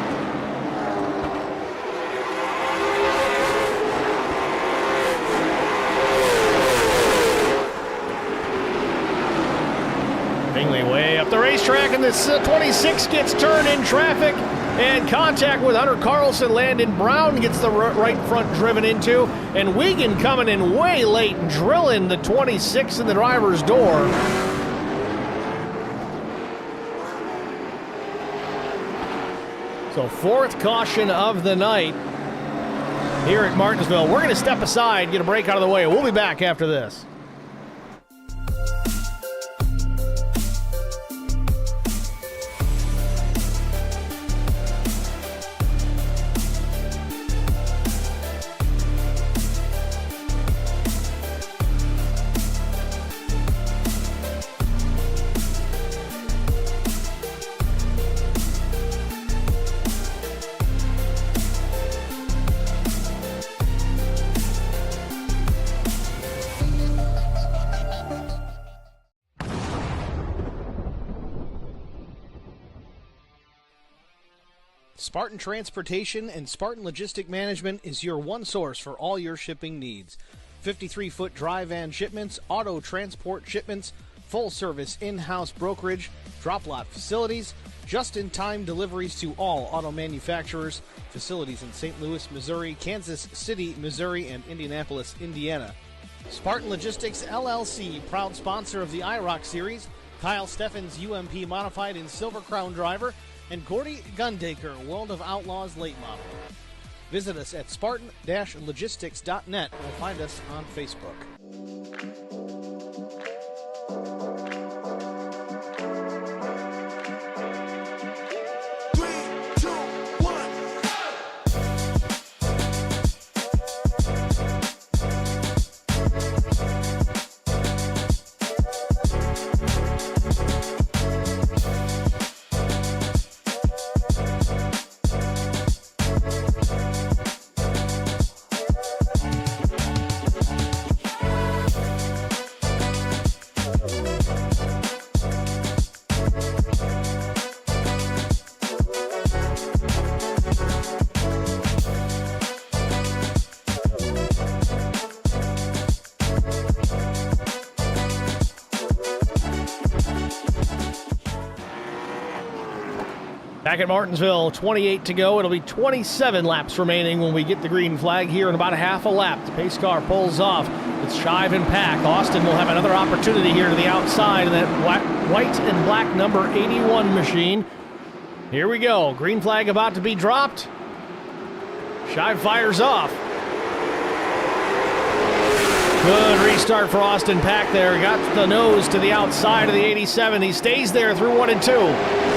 Way up the racetrack, and this 26 gets turned in traffic, and contact with Hunter Carlson. Landon Brown gets the right front driven into, and Wiegand coming in way late, drilling the 26 in the driver's door. So 4th caution of the night here at Martinsville. We're going to step aside, get a break out of the way. We'll be back after this. Spartan Transportation and Spartan Logistic Management is your one source for all your shipping needs. 53-foot dry van shipments, auto transport shipments, full-service in-house brokerage, drop-lot facilities, just-in-time deliveries to all auto manufacturers, facilities in St. Louis, Missouri, Kansas City, Missouri, and Indianapolis, Indiana. Spartan Logistics, LLC, proud sponsor of the IROC Series, Kyle Steffens UMP Modified and Silver Crown Driver, and Gordy Gundaker, World of Outlaws Late Model. Visit us at spartan-logistics.net or find us on Facebook. Back at Martinsville, 28 to go. It'll be 27 laps remaining when we get the green flag here in about a half a lap. The pace car pulls off. It's Shive and Pack. Austin will have another opportunity here to the outside in that white and black number 81 machine. Here we go. Green flag about to be dropped. Shive fires off. Good restart for Austin Pack there. Got the nose to the outside of the 87. He stays there through 1 and 2.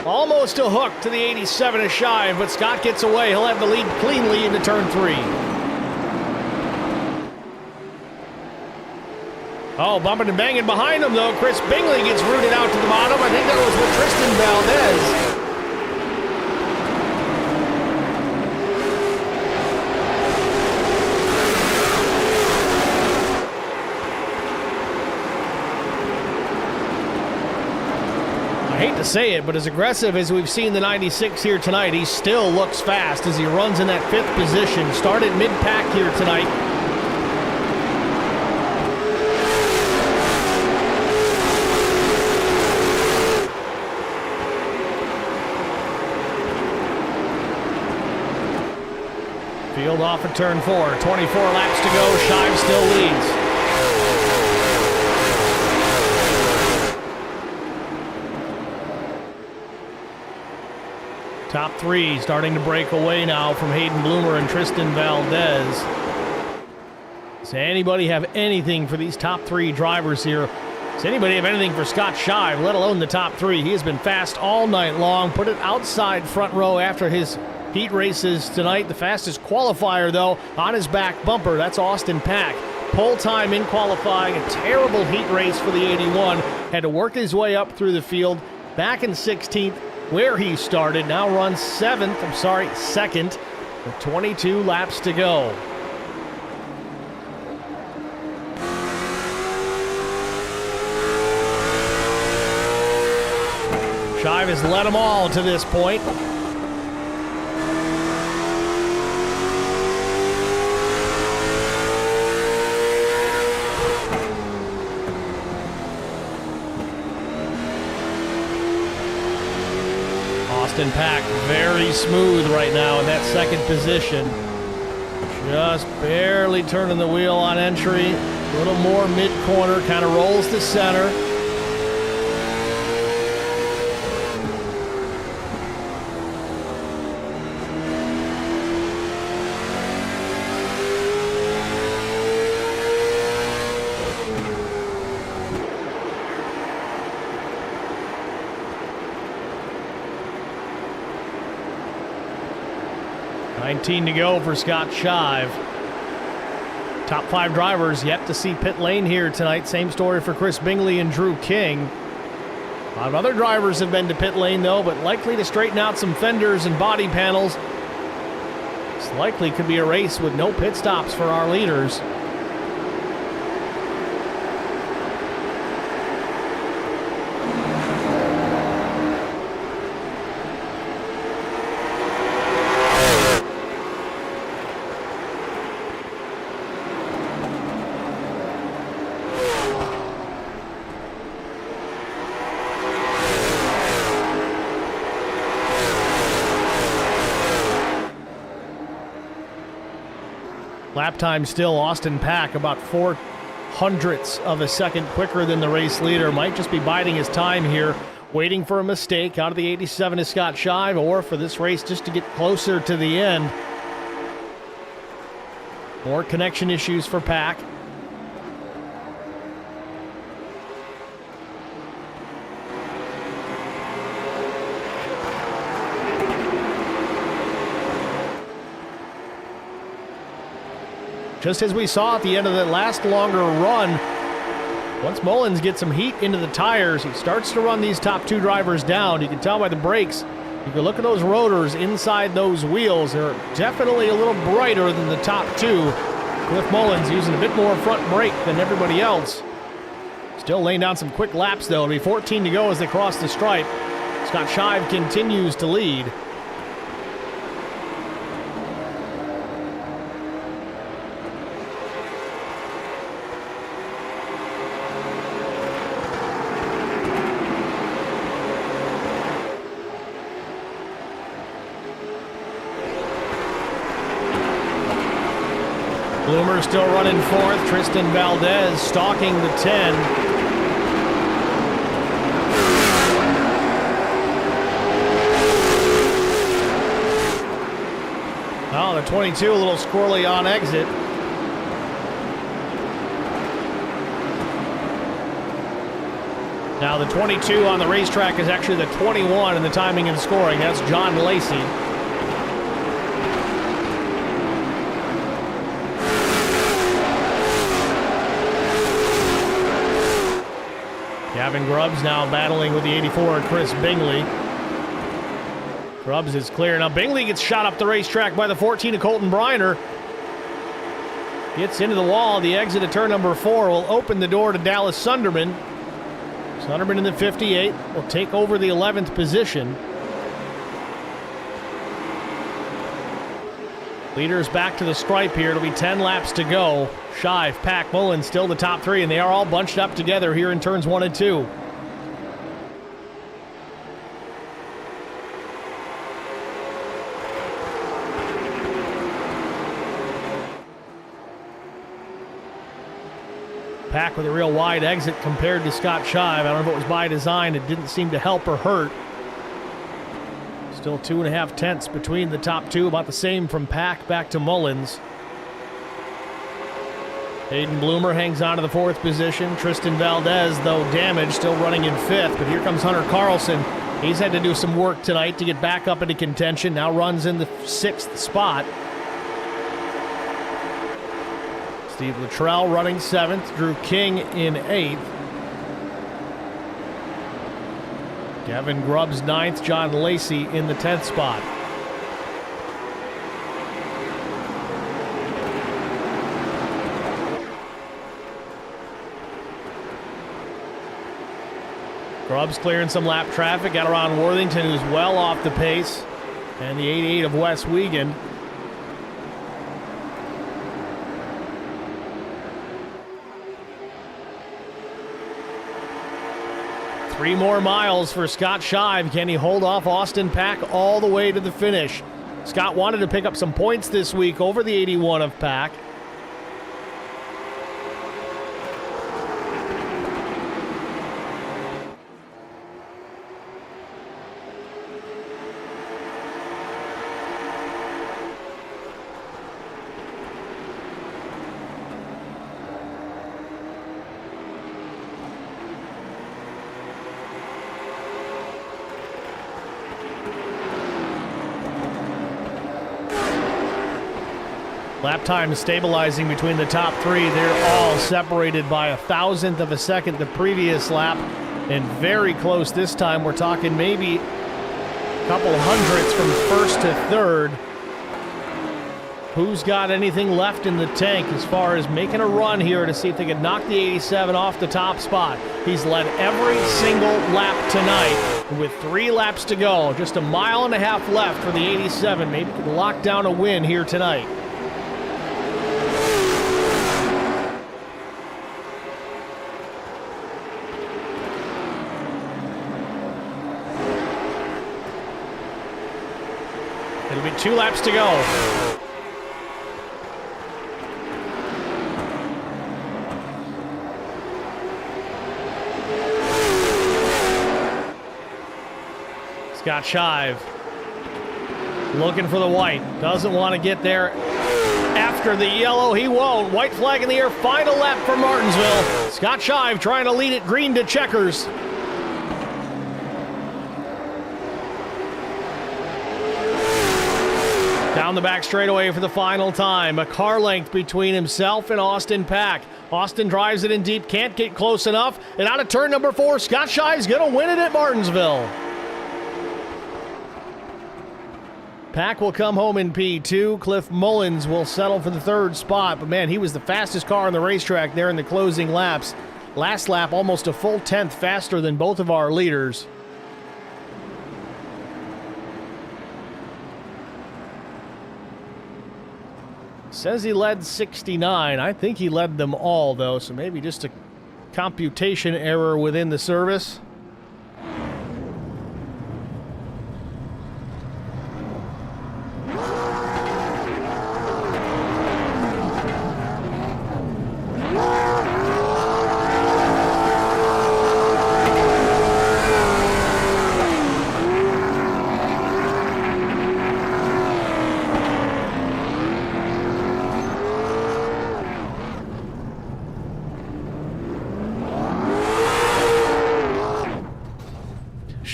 Almost a hook to the 87 of Shive, but Scott gets away. He'll have the lead cleanly into turn 3. Oh, bumping and banging behind him, though. Chris Bingley gets rooted out to the bottom. I think that was with Tristan Valdez. I hate to say it, but as aggressive as we've seen the 96 here tonight, he still looks fast as he runs in that 5th position. Started mid-pack here tonight. Field off at turn 4. 24 laps to go. Shive still leads. Top 3 starting to break away now from Hayden Bloomer and Tristan Valdez. Does anybody have anything for these top 3 drivers here? Does anybody have anything for Scott Shive, let alone the top 3? He has been fast all night long. Put it outside front row after his heat races tonight. The fastest qualifier, though, on his back bumper. That's Austin Pack. Pole time in qualifying. A terrible heat race for the 81. Had to work his way up through the field. Back in 16th. Where he started, now runs second with 22 laps to go. Shive has led them all to this point. Austin Pack very smooth right now in that 2nd position. Just barely turning the wheel on entry. A little more mid-corner, kind of rolls to center. To go for Scott Shive. Top 5 drivers yet to see pit lane here tonight. Same story for Chris Bingley and Drew King. A lot of other drivers have been to pit lane, though, but likely to straighten out some fenders and body panels. This likely could be a race with no pit stops for our leaders. Lap time still, Austin Pack about 0.04 of a second quicker than the race leader. Might just be biding his time here, waiting for a mistake out of the 87 of Scott Shive, or for this race just to get closer to the end. More connection issues for Pack. Just as we saw at the end of that last longer run, once Mullins gets some heat into the tires, he starts to run these top 2 drivers down. You can tell by the brakes. You can look at those rotors inside those wheels. They're definitely a little brighter than the top 2. Cliff Mullins using a bit more front brake than everybody else. Still laying down some quick laps, though. It'll be 14 to go as they cross the stripe. Scott Shive continues to lead. Bloomer still running fourth. Tristan Valdez stalking the 10. Oh, the 22 a little squirrely on exit. Now the 22 on the racetrack is actually the 21 in the timing and scoring. That's John Lacey. Gavin Grubbs now battling with the 84, Chris Bingley. Grubbs is clear. Now Bingley gets shot up the racetrack by the 14 of Colton Briner. Gets into the wall. The exit at turn number 4 will open the door to Dallas Sunderman. Sunderman in the 58 will take over the 11th position. Leaders back to the stripe here. It'll be 10 laps to go. Shive, Pack, Mullins still the top 3, and they are all bunched up together here in turns 1 and 2. Pack with a real wide exit compared to Scott Shive. I don't know if it was by design. It didn't seem to help or hurt. Still 2.5 tenths between the top 2. About the same from Pack back to Mullins. Hayden Bloomer hangs on to the 4th position. Tristan Valdez, though damaged, still running in 5th. But here comes Hunter Carlson. He's had to do some work tonight to get back up into contention. Now runs in the 6th spot. Steve Luttrell running 7th. Drew King in 8th. Gavin Grubbs 9th. John Lacey in the 10th spot. Grubbs clearing some lap traffic. Got around Worthington, who's well off the pace. And the 88 of Wes Wiegand. Three more miles for Scott Shive. Can he hold off Austin Pack all the way to the finish? Scott wanted to pick up some points this week over the 81 of Pack. Lap time stabilizing between the top 3. They're all separated by 1,000th of a second the previous lap, and very close this time. We're talking maybe a couple hundredths from 1st to 3rd. Who's got anything left in the tank as far as making a run here to see if they can knock the 87 off the top spot? He's led every single lap tonight with 3 laps to go. Just a mile and a half left for the 87. Maybe can lock down a win here tonight. It'll be 2 laps to go. Scott Shive looking for the white. Doesn't want to get there after the yellow. He won't. White flag in the air. Final lap for Martinsville. Scott Shive trying to lead it green to checkers. Down the back straightaway for the final time. A car length between himself and Austin Pack. Austin drives it in deep, can't get close enough. And out of turn number 4, Scott Shive's going to win it at Martinsville. Pack will come home in P2. Cliff Mullins will settle for the 3rd spot. But man, he was the fastest car on the racetrack there in the closing laps. Last lap, almost a full 10th faster than both of our leaders. Says he led 69. I think he led them all, though, so maybe just a computation error within the service.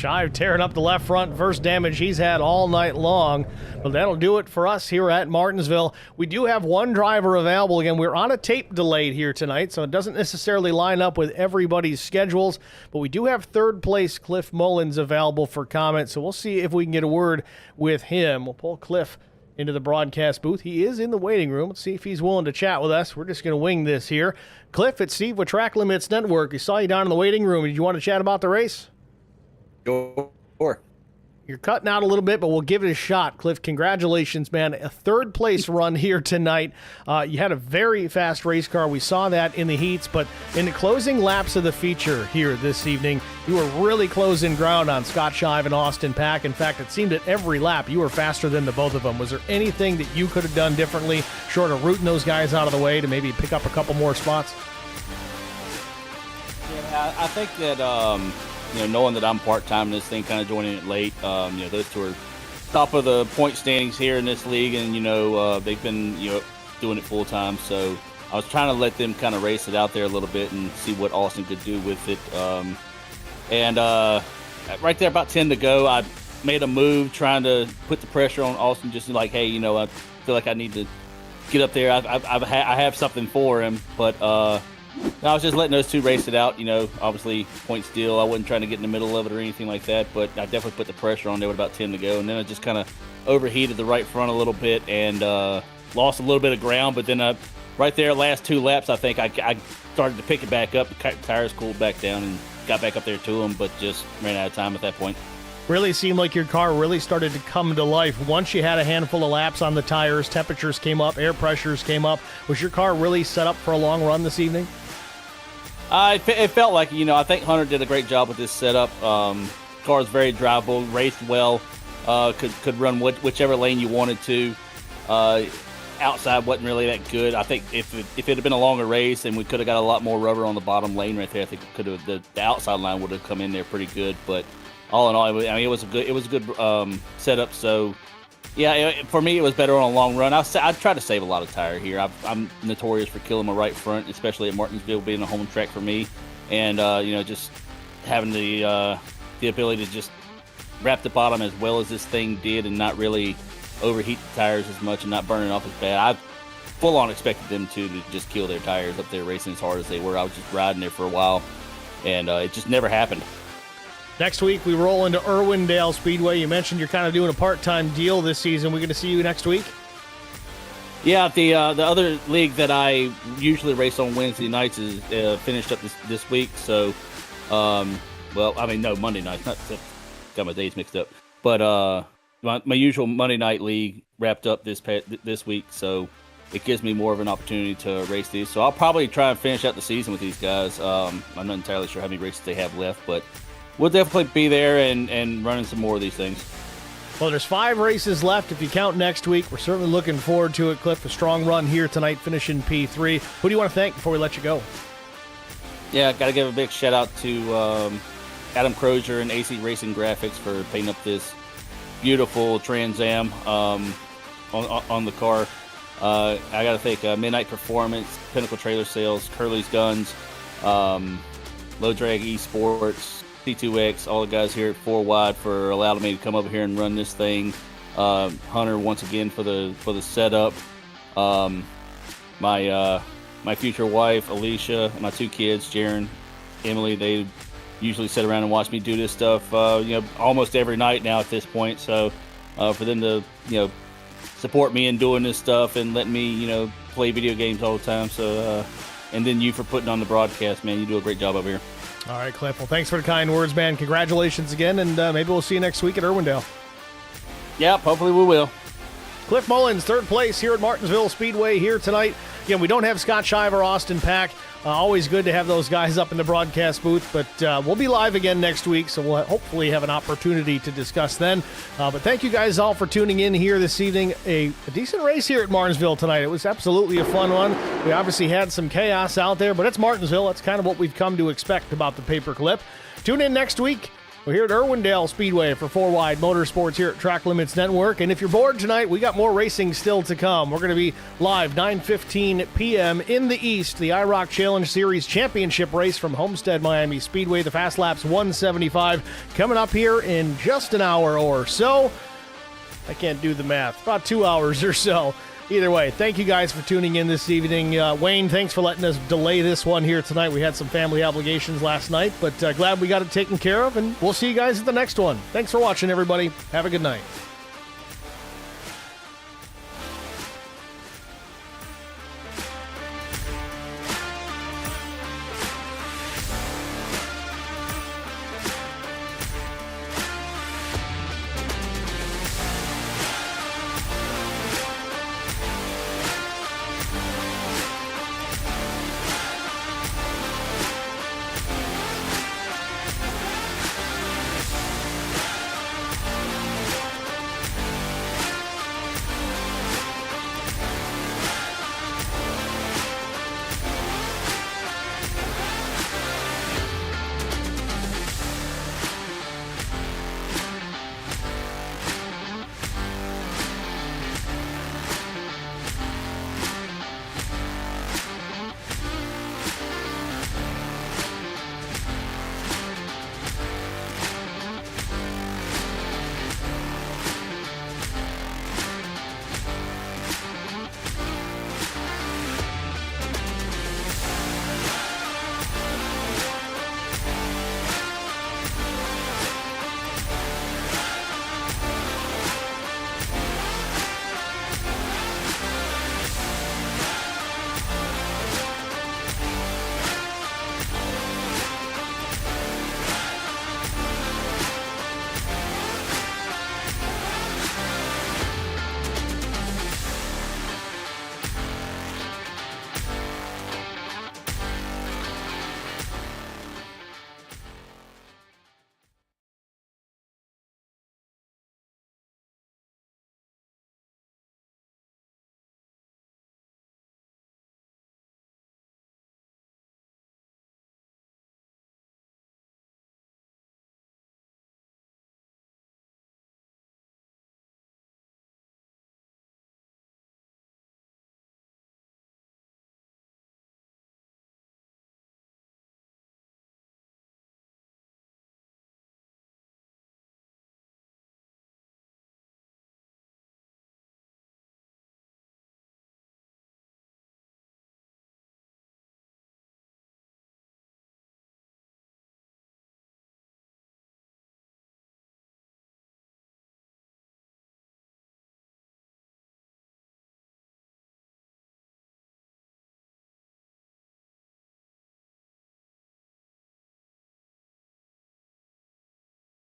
Shive tearing up the left front, first damage he's had all night long. But that'll do it for us here at Martinsville. We do have one driver available. Again, we're on a tape delay here tonight, so it doesn't necessarily line up with everybody's schedules. But we do have third place Cliff Mullins available for comment, so we'll see if we can get a word with him. We'll pull Cliff into the broadcast booth. He is in the waiting room. Let's see if he's willing to chat with us. We're just going to wing this here. Cliff, it's Steve with Track Limits Network. We saw you down in the waiting room. Did you want to chat about the race? Sure. You're cutting out a little bit, but we'll give it a shot. Cliff, congratulations, man. A third place run here tonight. You had a very fast race car. We saw that in the heats, but in the closing laps of the feature here this evening, you were really closing ground on Scott Shive and Austin Pack. In fact, it seemed at every lap you were faster than the both of them. Was there anything that you could have done differently, short of rooting those guys out of the way to maybe pick up a couple more spots? Yeah, I think that knowing that I'm part-time in this thing, kind of joining it late, those two are top of the point standings here in this league, and, they've been, doing it full-time. So I was trying to let them kind of race it out there a little bit and see what Austin could do with it. Right there, about 10 to go, I made a move trying to put the pressure on Austin, just like, hey, I feel like I need to get up there. I have something for him, but I was just letting those two race it out. Obviously point steal. I wasn't trying to get in the middle of it or anything like that, but I definitely put the pressure on there with about 10 to go. And then I just kind of overheated the right front a little bit and lost a little bit of ground. But then right there, last two laps, I think I started to pick it back up. The tires cooled back down and got back up there to them, but just ran out of time at that point. Really seemed like your car really started to come to life. Once you had a handful of laps on the tires, temperatures came up, air pressures came up. Was your car really set up for a long run this evening? It felt like, I think Hunter did a great job with this setup. Car's very drivable, raced well, could run whichever lane you wanted to. Outside wasn't really that good. I think if it had been a longer race and we could have got a lot more rubber on the bottom lane right there, I think the outside line would have come in there pretty good. But all in all, it was a good setup. So yeah, for me it was better on a long run. I try to save a lot of tire here. I'm notorious for killing my right front, especially at Martinsville being a home track for me, and just having the ability to just wrap the bottom as well as this thing did, and not really overheat the tires as much and not burning off as bad. I full on expected them to just kill their tires up there racing as hard as they were. I was just riding there for a while, and it just never happened. Next week, we roll into Irwindale Speedway. You mentioned you're kind of doing a part-time deal this season. We're going to see you next week? Yeah, the other league that I usually race on Wednesday nights is finished up this week. So, Monday night. Got my days mixed up. But my usual Monday night league wrapped up this week, so it gives me more of an opportunity to race these. So I'll probably try and finish out the season with these guys. I'm not entirely sure how many races they have left, but we'll definitely be there and running some more of these things. Well, there's 5 races left if you count next week. We're certainly looking forward to it, Cliff. A strong run here tonight, finishing P3. Who do you want to thank before we let you go? Yeah, got to give a big shout out to Adam Crozier and AC Racing Graphics for painting up this beautiful Trans Am on the car. I got to thank Midnight Performance, Pinnacle Trailer Sales, Curly's Guns, Low Drag Esports, C2X, all the guys here at FourWide for allowing me to come over here and run this thing. Hunter once again for the setup. My future wife Alicia, and my 2 kids, Jaren, Emily, they usually sit around and watch me do this stuff almost every night now at this point. So for them to support me in doing this stuff and letting me play video games all the time. So and then you for putting on the broadcast, man, you do a great job over here. All right, Cliff. Well, thanks for the kind words, man. Congratulations again, and maybe we'll see you next week at Irwindale. Yep, hopefully we will. Cliff Mullins, third place here at Martinsville Speedway here tonight. Again, we don't have Scott Shive or Austin Pack. Always good to have those guys up in the broadcast booth, but we'll be live again next week, so we'll hopefully have an opportunity to discuss then. But thank you guys all for tuning in here this evening. A decent race here at Martinsville tonight. It was absolutely a fun one. We obviously had some chaos out there, but it's Martinsville. That's kind of what we've come to expect about the paperclip. Tune in next week. We're here at Irwindale Speedway for FourWide Motorsports here at Track Limits Network. And if you're bored tonight, we got more racing still to come. We're going to be live 9:15 p.m. in the East, the IROC Challenge Series Championship race from Homestead Miami Speedway. The Fast Laps 175 coming up here in just an hour or so. I can't do the math. About 2 hours or so. Either way, thank you guys for tuning in this evening. Wayne, thanks for letting us delay this one here tonight. We had some family obligations last night, but glad we got it taken care of, and we'll see you guys at the next one. Thanks for watching, everybody. Have a good night.